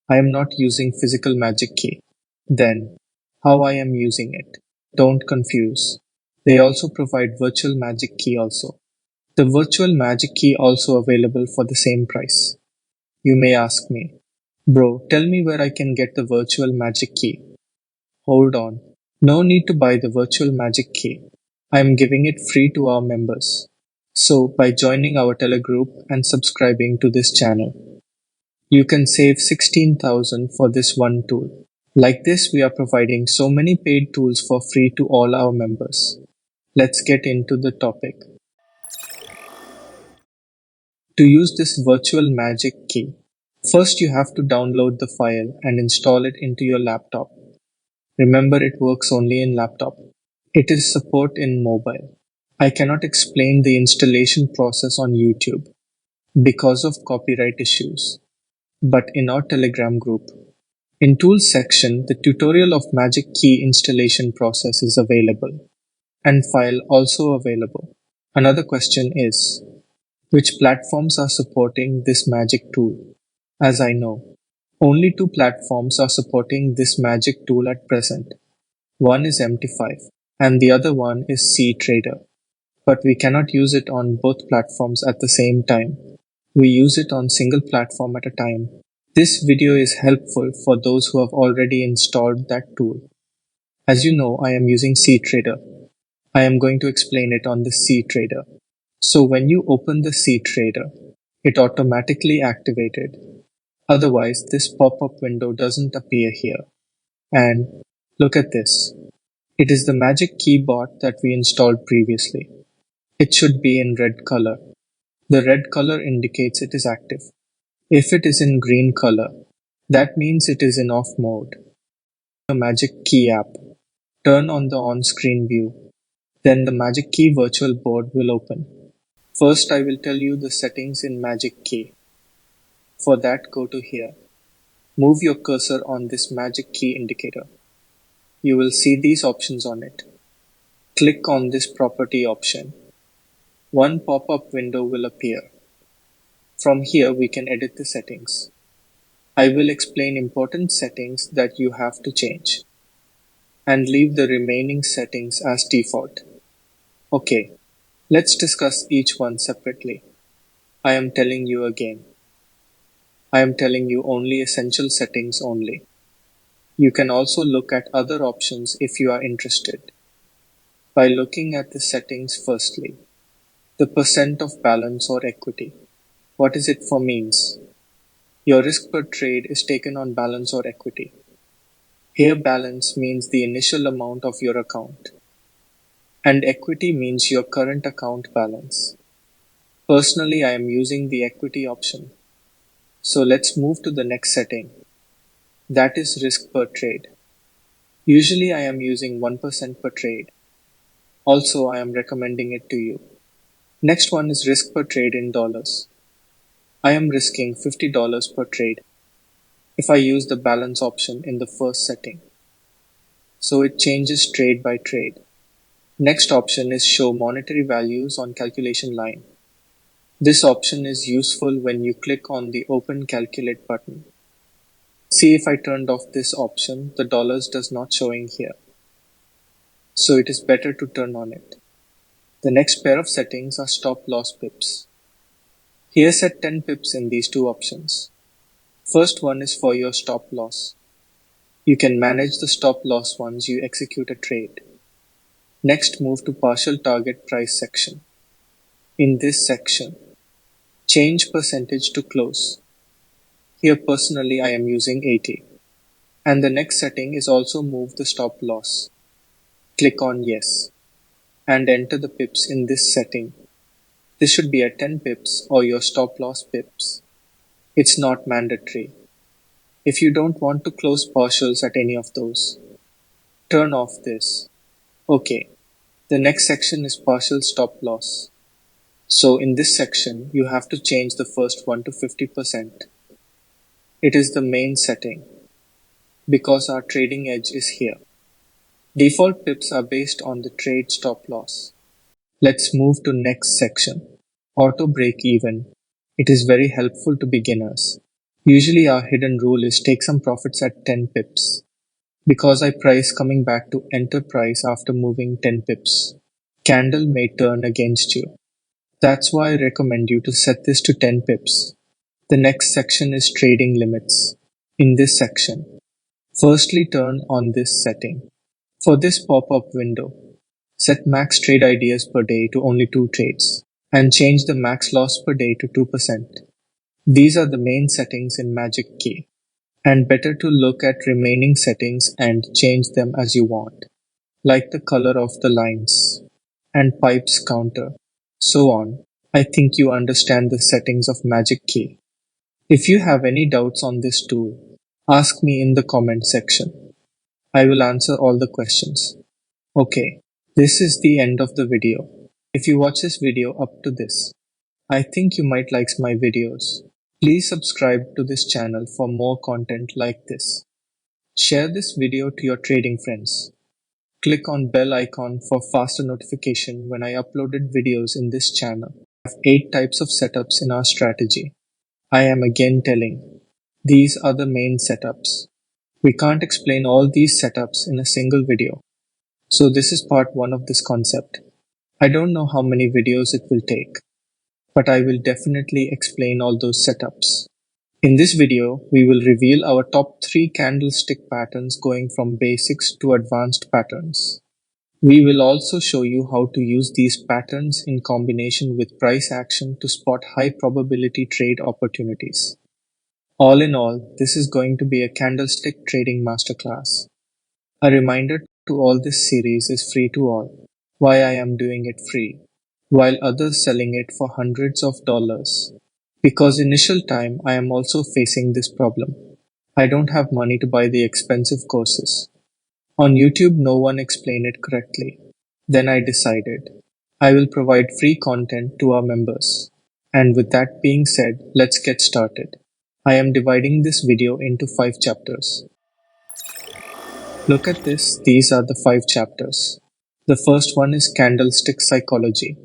I am not using physical Magic Key. Then, how I am using it? Don't confuse. They also provide virtual Magic Key also. The virtual Magic Key also available for the same price. You may ask me, bro, tell me where I can get the virtual Magic Key. Hold on. No need to buy the virtual Magic Key. I am giving it free to our members. So, by joining our Telegroup and subscribing to this channel, you can save 16,000 for this one tool. Like this, we are providing so many paid tools for free to all our members. Let's get into the topic. To use this virtual Magic Key, first you have to download the file and install it into your laptop. Remember, it works only in laptop. It is support in mobile. I cannot explain the installation process on YouTube because of copyright issues. But in our Telegram group, in Tools section, the tutorial of Magic Key installation process is available and file also available. Another question is, which platforms are supporting this Magic tool? As I know, only two platforms are supporting this Magic tool at present. One is MT5 and the other one is C Trader. But we cannot use it on both platforms at the same time. We use it on single platform at a time. This video is helpful for those who have already installed that tool. As you know, I am using CTrader. I am going to explain it on the CTrader. So when you open the CTrader, it automatically activated. Otherwise, this pop-up window doesn't appear here. And look at this. It is the magic key bot that we installed previously. It should be in red color. The red color indicates it is active. If it is in green color, that means it is in off mode. The Magic Key app. Turn on the on-screen view. Then the Magic Key virtual board will open. First, I will tell you the settings in Magic Key. For that, go to here. Move your cursor on this Magic Key indicator. You will see these options on it. Click on this property option. One pop-up window will appear. From here, we can edit the settings. I will explain important settings that you have to change and leave the remaining settings as default. Okay, let's discuss each one separately. I am telling you again. I am telling you only essential settings only. You can also look at other options if you are interested. By looking at the settings firstly, the percent of balance or equity. What is it for means? Your risk per trade is taken on balance or equity. Here balance means the initial amount of your account, and equity means your current account balance. Personally, I am using the equity option. So let's move to the next setting. That is risk per trade. Usually I am using 1% per trade. Also, I am recommending it to you. Next one is risk per trade in dollars. I am risking $50 per trade if I use the balance option in the first setting. So it changes trade by trade. Next option is show monetary values on calculation line. This option is useful when you click on the open calculate button. See, if I turned off this option, the dollars does not showing here. So it is better to turn on it. The next pair of settings are stop loss pips. Here set 10 pips in these two options. First one is for your stop loss. You can manage the stop loss once you execute a trade. Next, move to partial target price section. In this section, change percentage to close. Here personally I am using 80. And the next setting is also move the stop loss. Click on yes and enter the pips in this setting. This should be at 10 pips or your stop loss pips. It's not mandatory. If you don't want to close partials at any of those, turn off this. Okay, the next section is partial stop loss. So in this section, you have to change the first one to 50%. It is the main setting because our trading edge is here. Default pips are based on the trade stop loss. Let's move to next section. Auto break even. It is very helpful to beginners. Usually our hidden rule is take some profits at 10 pips. Because I price coming back to enter price after moving 10 pips. Candle may turn against you. That's why I recommend you to set this to 10 pips. The next section is trading limits. In this section, firstly turn on this setting. For this pop-up window, set max trade ideas per day to only 2 trades and change the max loss per day to 2%. These are the main settings in Magic Key, and better to look at remaining settings and change them as you want, like the color of the lines and pipes counter, so on. I think you understand the settings of Magic Key. If you have any doubts on this tool, ask me in the comment section. I will answer all the questions. Okay, this is the end of the video. If you watch this video up to this, I think you might like my videos. Please subscribe to this channel for more content like this. Share this video to your trading friends. Click on bell icon for faster notification when I uploaded videos in this channel. We have 8 types of setups in our strategy. I am again telling, these are the main setups. We can't explain all these setups in a single video. So this is part 1 of this concept. I don't know how many videos it will take, but I will definitely explain all those setups. In this video, we will reveal our top 3 candlestick patterns going from basics to advanced patterns. We will also show you how to use these patterns in combination with price action to spot high probability trade opportunities. All in all, this is going to be a candlestick trading masterclass. A reminder to all, this series is free to all. Why I am doing it free, while others selling it for hundreds of dollars. Because initial time I am also facing this problem. I don't have money to buy the expensive courses. On YouTube no one explained it correctly. Then I decided I will provide free content to our members. And with that being said, let's get started. I am dividing this video into 5 chapters. Look at this, these are the 5 chapters. The first one is candlestick psychology.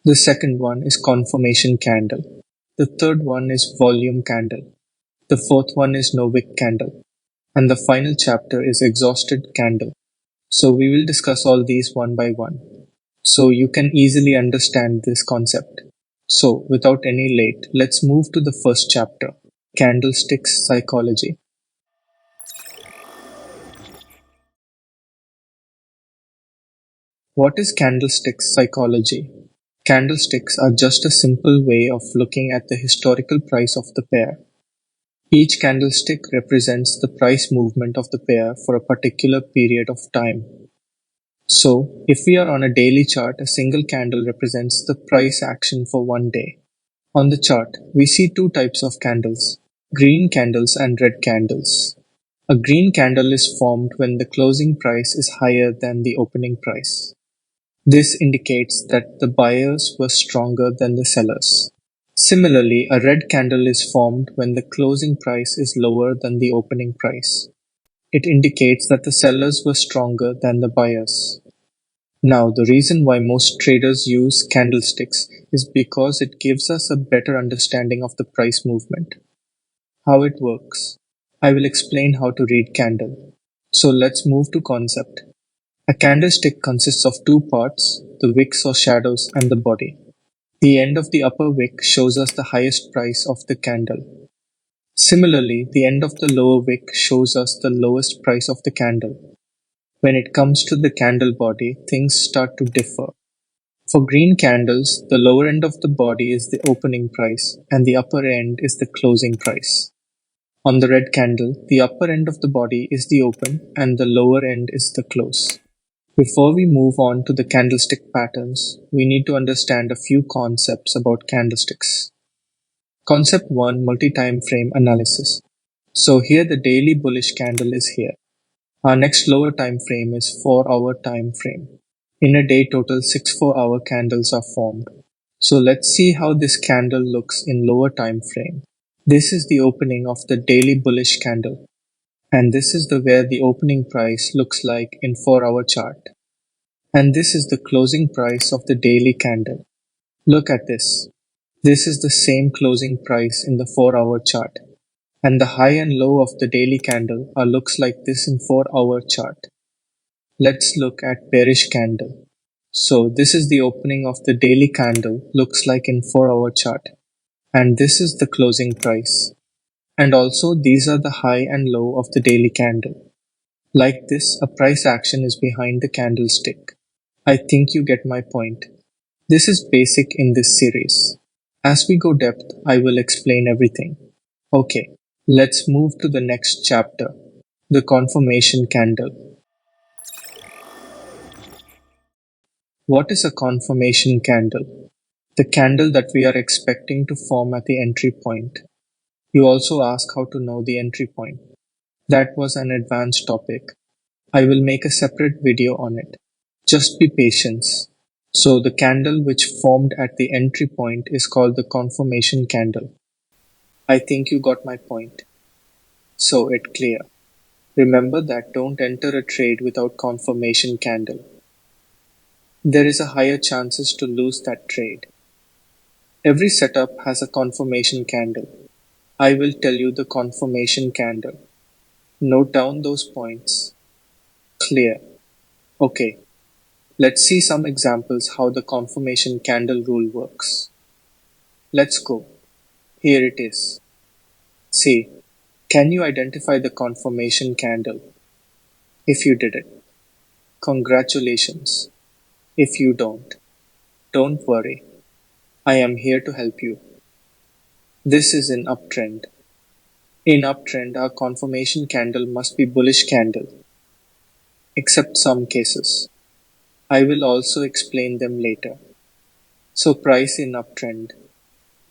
The second one is confirmation candle. The third one is volume candle. The fourth one is no wick candle. And the final chapter is exhausted candle. So we will discuss all these one by one, so you can easily understand this concept. So without any late, let's move to the first chapter, candlesticks psychology. What is candlesticks psychology? Candlesticks are just a simple way of looking at the historical price of the pair. Each candlestick represents the price movement of the pair for a particular period of time. So, if we are on a daily chart, a single candle represents the price action for one day. On the chart, we see two types of candles, green candles and red candles. A green candle is formed when the closing price is higher than the opening price. This indicates that the buyers were stronger than the sellers. Similarly, a red candle is formed when the closing price is lower than the opening price. It indicates that the sellers were stronger than the buyers. Now, the reason why most traders use candlesticks is because it gives us a better understanding of the price movement. How it works. I will explain how to read candle. So let's move to concept. A candlestick consists of two parts, the wicks or shadows and the body. The end of the upper wick shows us the highest price of the candle. Similarly, the end of the lower wick shows us the lowest price of the candle. When it comes to the candle body, things start to differ. For green candles, the lower end of the body is the opening price and the upper end is the closing price. On the red candle, the upper end of the body is the open and the lower end is the close. Before we move on to the candlestick patterns, we need to understand a few concepts about candlesticks. Concept 1, multi-time frame analysis. So here the daily bullish candle is here. Our next lower time frame is 4-hour time frame. In a day total 6 4-hour candles are formed. So let's see how this candle looks in lower time frame. This is the opening of the daily bullish candle. And this is where the opening price looks like in 4-hour chart. And this is the closing price of the daily candle. Look at this. This is the same closing price in the 4-hour chart. And the high and low of the daily candle looks like this in 4-hour chart. Let's look at bearish candle. So this is the opening of the daily candle looks like in 4-hour chart. And this is the closing price. And also these are the high and low of the daily candle. Like this, a price action is behind the candlestick. I think you get my point. This is basic in this series. As we go depth, I will explain everything. Okay, let's move to the next chapter, the confirmation candle. What is a confirmation candle? The candle that we are expecting to form at the entry point. You also ask how to know the entry point. That was an advanced topic. I will make a separate video on it. Just be patient. So the candle which formed at the entry point is called the confirmation candle. I think you got my point. So it clear. Remember that don't enter a trade without confirmation candle. There is a higher chances to lose that trade. Every setup has a confirmation candle. I will tell you the confirmation candle. Note down those points. Clear. Okay. Let's see some examples how the confirmation candle rule works. Let's go. Here it is. See, can you identify the confirmation candle? If you did it, congratulations. If you don't worry. I am here to help you. This is an uptrend. In uptrend, our confirmation candle must be bullish candle, except some cases. I will also explain them later. So price in uptrend.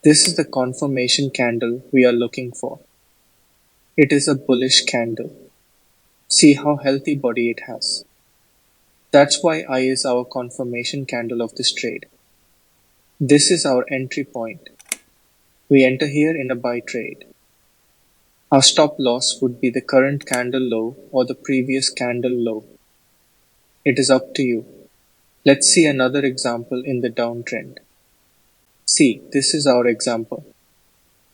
This is the confirmation candle we are looking for. It is a bullish candle. See how healthy body it has. That's why I is our confirmation candle of this trade. This is our entry point. We enter here in a buy trade. Our stop loss would be the current candle low or the previous candle low. It is up to you. Let's see another example in the downtrend. See, this is our example.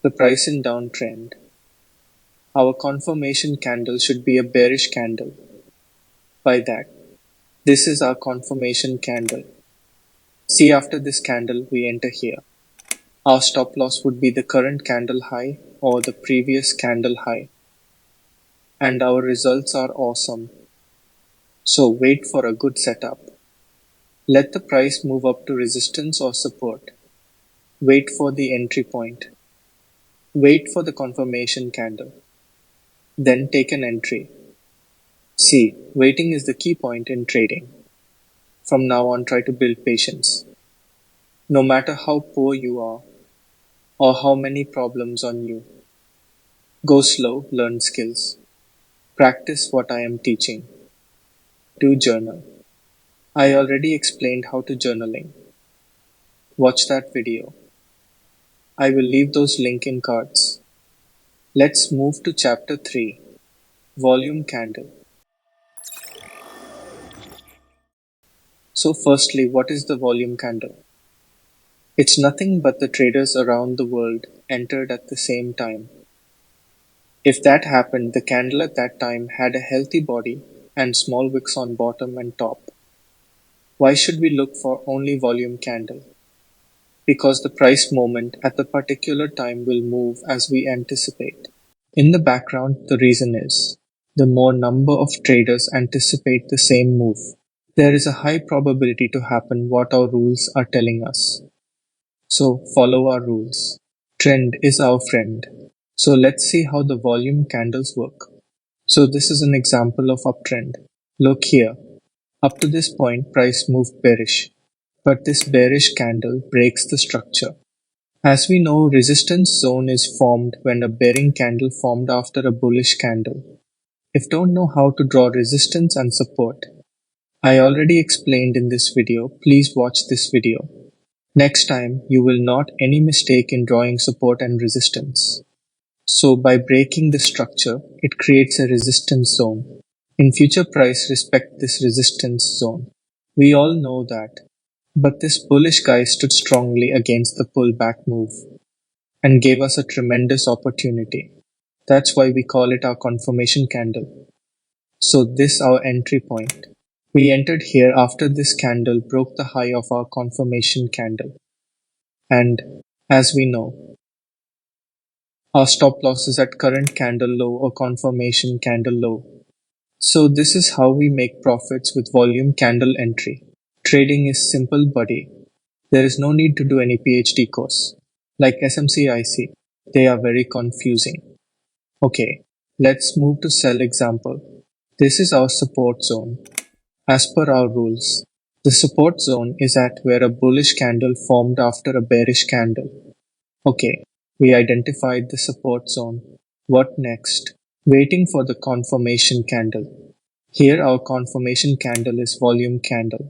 The price in downtrend. Our confirmation candle should be a bearish candle. By that, this is our confirmation candle. See, after this candle, we enter here. Our stop loss would be the current candle high or the previous candle high. And our results are awesome. So wait for a good setup. Let the price move up to resistance or support. Wait for the entry point. Wait for the confirmation candle. Then take an entry. See, waiting is the key point in trading. From now on, try to build patience. No matter how poor you are or how many problems on you, go slow, learn skills. Practice what I am teaching. Do journal. I already explained how to journaling. Watch that video. I will leave those link in cards. Let's move to chapter 3, volume candle. So firstly, what is the volume candle? It's nothing but the traders around the world entered at the same time. If that happened, the candle at that time had a healthy body and small wicks on bottom and top. Why should we look for only volume candle? Because the price movement at the particular time will move as we anticipate. In the background, the reason is the more number of traders anticipate the same move, there is a high probability to happen what our rules are telling us. So follow our rules. Trend is our friend. So let's see how the volume candles work. So this is an example of uptrend. Look here. Up to this point, price moved bearish. But this bearish candle breaks the structure. As we know, resistance zone is formed when a bearing candle formed after a bullish candle. If don't know how to draw resistance and support, I already explained in this video. Please watch this video. Next time, you will not any mistake in drawing support and resistance. So by breaking the structure, it creates a resistance zone. In future price respect this resistance zone. We all know that. But this bullish guy stood strongly against the pullback move and gave us a tremendous opportunity. That's why we call it our confirmation candle. So this our entry point. We entered here after this candle broke the high of our confirmation candle. And as we know, our stop loss is at current candle low or confirmation candle low. So this is how we make profits with volume candle entry. Trading is simple, buddy. There is no need to do any PhD course. Like SMCIC, they are very confusing. Okay, let's move to sell example. This is our support zone. As per our rules, the support zone is at where a bullish candle formed after a bearish candle. Okay, we identified the support zone. What next? Waiting for the confirmation candle. Here our confirmation candle is volume candle.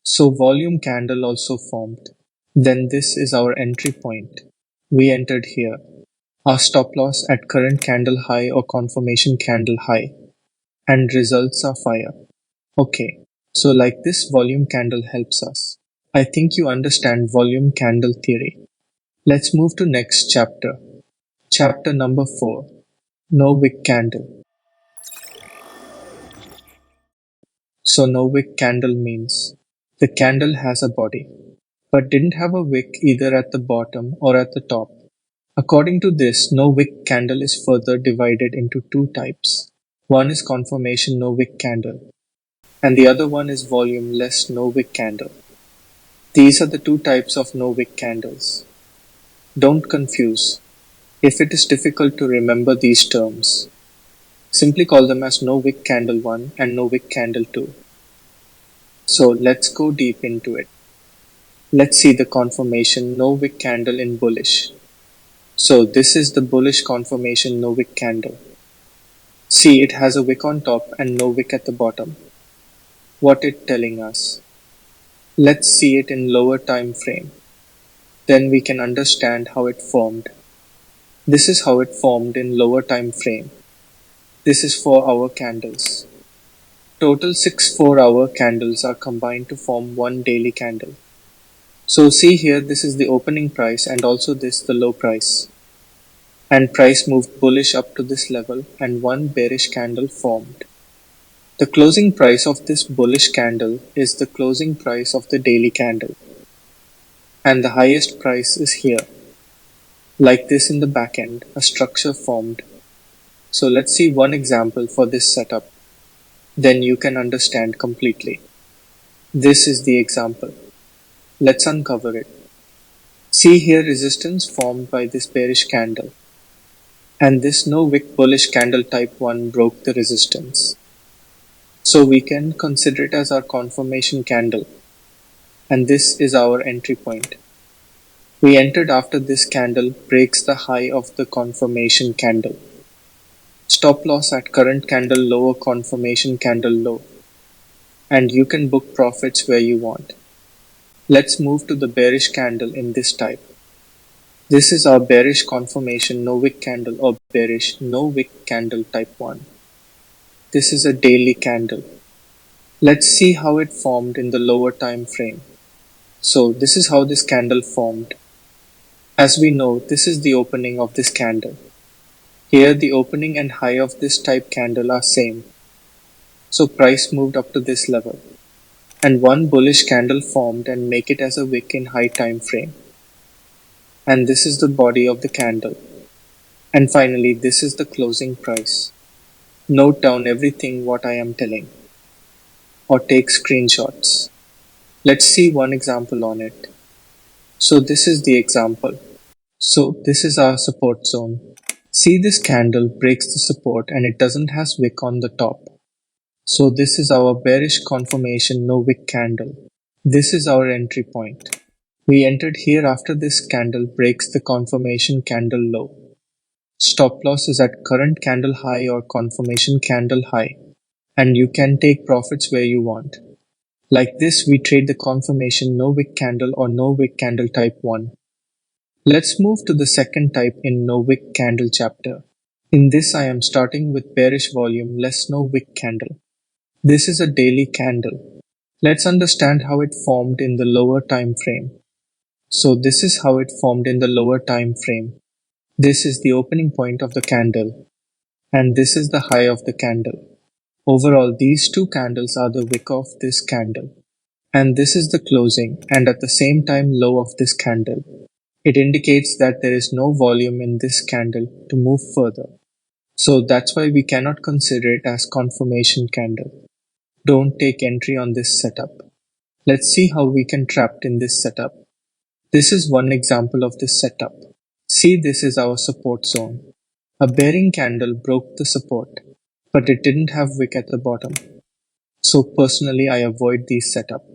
So volume candle also formed. Then this is our entry point. We entered here. Our stop loss at current candle high or confirmation candle high. And results are fire. Okay, so like this volume candle helps us. I think you understand volume candle theory. Let's move to next chapter. Chapter number 4. No wick candle. So no wick candle means the candle has a body, but didn't have a wick either at the bottom or at the top. According to this, no wick candle is further divided into two types. One is confirmation no wick candle, and the other one is volume-less no wick candle. These are the two types of no wick candles. Don't confuse. If it is difficult to remember these terms, simply call them as no wick candle 1 and no wick candle 2. So let's go deep into it. Let's see the confirmation no wick candle in bullish. So this is the bullish confirmation no wick candle. See, it has a wick on top and no wick at the bottom. What it telling us? Let's see it in lower time frame. Then we can understand how it formed. This is how it formed in lower time frame. This is 4-hour candles. Total 6 4-hour candles are combined to form one daily candle. So see here, this is the opening price and also this the low price. And price moved bullish up to this level and one bearish candle formed. The closing price of this bullish candle is the closing price of the daily candle. And the highest price is here. Like this in the back end, a structure formed. So let's see one example for this setup. Then you can understand completely. This is the example. Let's uncover it. See here resistance formed by this bearish candle. And this no wick bullish candle type 1 broke the resistance. So we can consider it as our confirmation candle. And this is our entry point. We entered after this candle breaks the high of the confirmation candle. Stop loss at current candle low or confirmation candle low. And you can book profits where you want. Let's move to the bearish candle in this type. This is our bearish confirmation no wick candle or bearish no wick candle type 1. This is a daily candle. Let's see how it formed in the lower time frame. So this is how this candle formed. As we know, this is the opening of this candle. Here the opening and high of this type candle are same. So price moved up to this level. And one bullish candle formed and make it as a wick in high time frame. And this is the body of the candle. And finally, this is the closing price. Note down everything what I am telling. Or take screenshots. Let's see one example on it. So this is the example. So this is our support zone. See, this candle breaks the support and it doesn't have wick on the top. So this is our bearish confirmation no wick candle. This is our entry point. We entered here after this candle breaks the confirmation candle low. Stop loss is at current candle high or confirmation candle high. And you can take profits where you want. Like this, we trade the confirmation no wick candle or no wick candle type 1. Let's move to the second type in no wick candle chapter. In this, I am starting with bearish volume less no wick candle. This is a daily candle. Let's understand how it formed in the lower time frame. So this is how it formed in the lower time frame. This is the opening point of the candle. And this is the high of the candle. Overall, these two candles are the wick of this candle. And this is the closing and at the same time low of this candle. It indicates that there is no volume in this candle to move further. So that's why we cannot consider it as confirmation candle. Don't take entry on this setup. Let's see how we can trapped in this setup. This is one example of this setup. See, this is our support zone. A bearing candle broke the support, but it didn't have wick at the bottom. So personally, I avoid these setup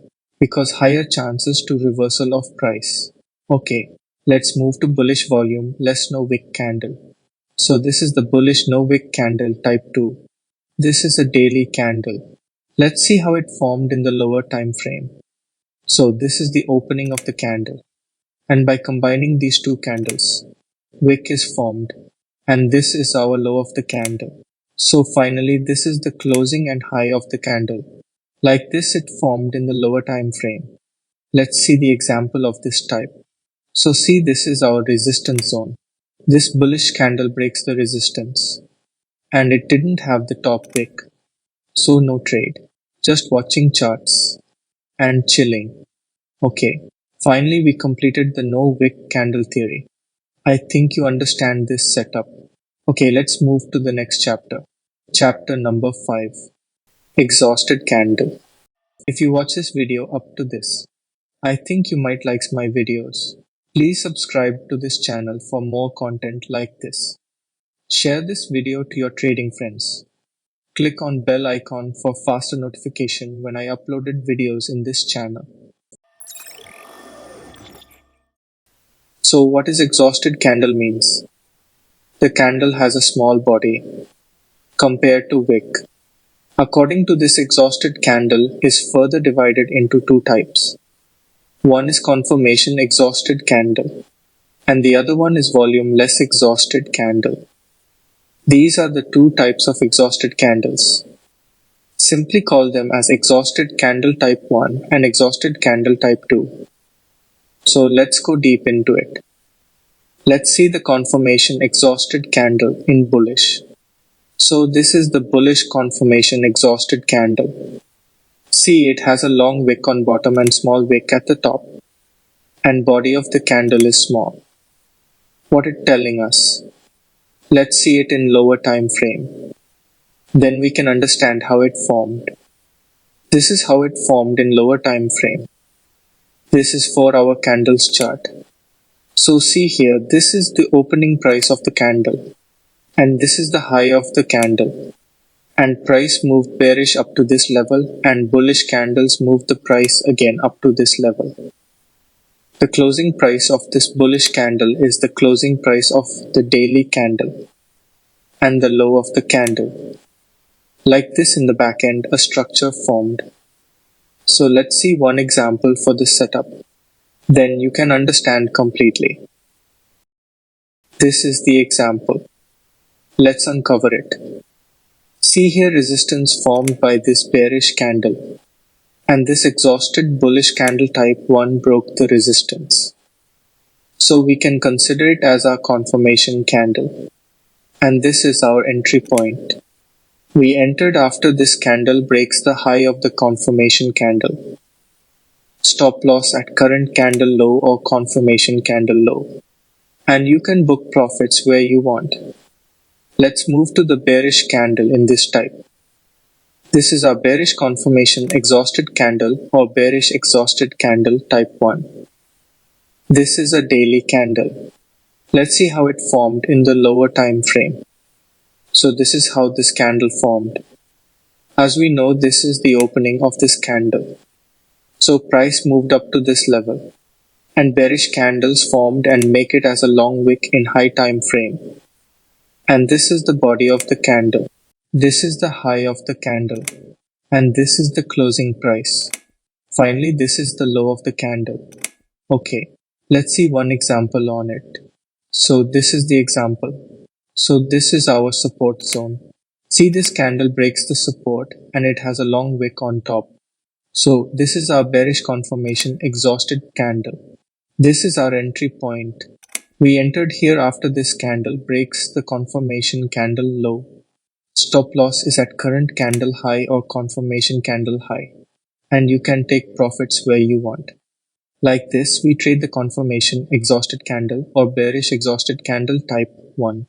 because higher chances to reversal of price. Okay, let's move to bullish volume less no wick candle. So this is the bullish no wick candle type 2. This is a daily candle. Let's see how it formed in the lower time frame. So this is the opening of the candle. And by combining these two candles, wick is formed. And this is our low of the candle. So finally, this is the closing and high of the candle. Like this, it formed in the lower time frame. Let's see the example of this type. So see, this is our resistance zone. This bullish candle breaks the resistance. And it didn't have the top wick. So no trade. Just watching charts. And chilling. Okay. Finally, we completed the no wick candle theory. I think you understand this setup. Okay, let's move to the next chapter. Chapter number 5. Exhausted Candle. If you watch this video up to this, I think you might like my videos. Please subscribe to this channel for more content like this. Share this video to your trading friends. Click on bell icon for faster notification when I uploaded videos in this channel. So what is exhausted candle means? The candle has a small body compared to wick. According to this, exhausted candle is further divided into two types. One is confirmation exhausted candle and the other one is volume less exhausted candle. These are the two types of exhausted candles. Simply call them as exhausted candle type 1 and exhausted candle type 2. So let's go deep into it. Let's see the confirmation exhausted candle in bullish. So this is the bullish confirmation exhausted candle. See, it has a long wick on bottom and small wick at the top, and body of the candle is small. What it telling us? Let's see it in lower time frame. Then we can understand how it formed. This is how it formed in lower time frame. This is 4-hour candles chart. So see here, this is the opening price of the candle, and this is the high of the candle. And price moved bearish up to this level, and bullish candles moved the price again up to this level. The closing price of this bullish candle is the closing price of the daily candle and the low of the candle. Like this in the back end, a structure formed. So let's see one example for this setup. Then you can understand completely. This is the example. Let's uncover it. See here resistance formed by this bearish candle. And this exhausted bullish candle type 1 broke the resistance. So we can consider it as our confirmation candle. And this is our entry point. We entered after this candle breaks the high of the confirmation candle. Stop loss at current candle low or confirmation candle low. And you can book profits where you want. Let's move to the bearish candle in this type. This is our bearish confirmation exhausted candle or bearish exhausted candle type 1. This is a daily candle. Let's see how it formed in the lower time frame. So this is how this candle formed. As we know, this is the opening of this candle. So price moved up to this level and bearish candles formed and make it as a long wick in high time frame. And this is the body of the candle. This is the high of the candle. And this is the closing price. Finally, this is the low of the candle. Okay, let's see one example on it. So this is the example. So this is our support zone. See, this candle breaks the support and it has a long wick on top. So this is our bearish confirmation exhausted candle. This is our entry point. We entered here after this candle breaks the confirmation candle low. Stop loss is at current candle high or confirmation candle high. And you can take profits where you want. Like this, we trade the confirmation exhausted candle or bearish exhausted candle type 1.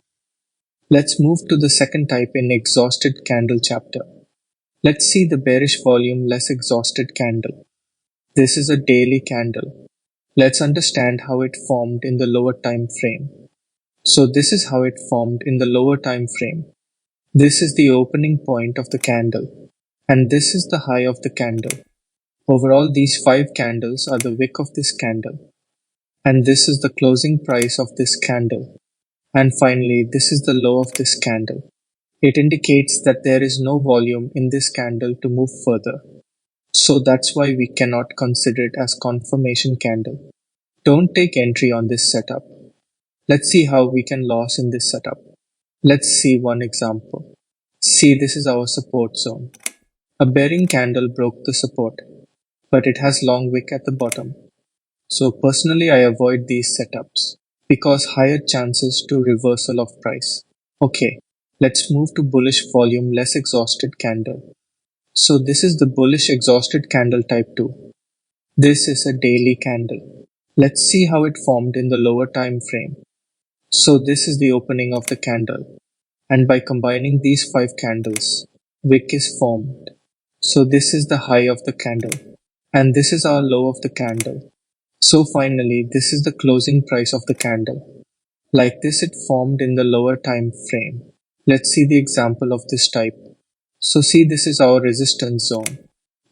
Let's move to the second type in exhausted candle chapter. Let's see the bearish volume less exhausted candle. This is a daily candle. Let's understand how it formed in the lower time frame. So this is how it formed in the lower time frame. This is the opening point of the candle, and this is the high of the candle. Overall, these 5 candles are the wick of this candle, and this is the closing price of this candle. And finally, this is the low of this candle. It indicates that there is no volume in this candle to move further. So that's why we cannot consider it as confirmation candle. Don't take entry on this setup. Let's see how we can loss in this setup. Let's see one example. See, this is our support zone. A bearing candle broke the support, but it has long wick at the bottom. So personally, I avoid these setups because higher chances to reversal of price. Okay, let's move to bullish volume less exhausted candle. So this is the bullish exhausted candle type 2. This is a daily candle. Let's see how it formed in the lower time frame. So this is the opening of the candle, and by combining these 5 candles, wick is formed. So this is the high of the candle, and this is our low of the candle. So finally, this is the closing price of the candle. Like this, it formed in the lower time frame. Let's see the example of this type. So see, this is our resistance zone.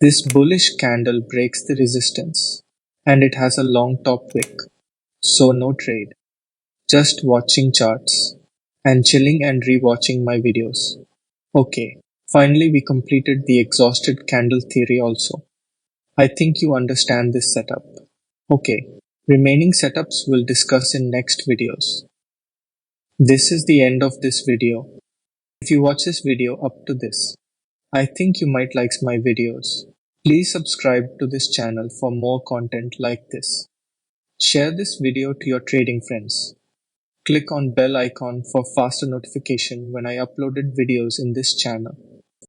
This bullish candle breaks the resistance, and it has a long top wick. So no trade, just watching charts and chilling and rewatching my videos. Okay, finally we completed the exhausted candle theory also. I think you understand this setup. Okay, remaining setups we'll discuss in next videos. This is the end of this video. If you watch this video up to this, I think you might like my videos. Please subscribe to this channel for more content like this. Share this video to your trading friends. Click on bell icon for faster notification when I uploaded videos in this channel.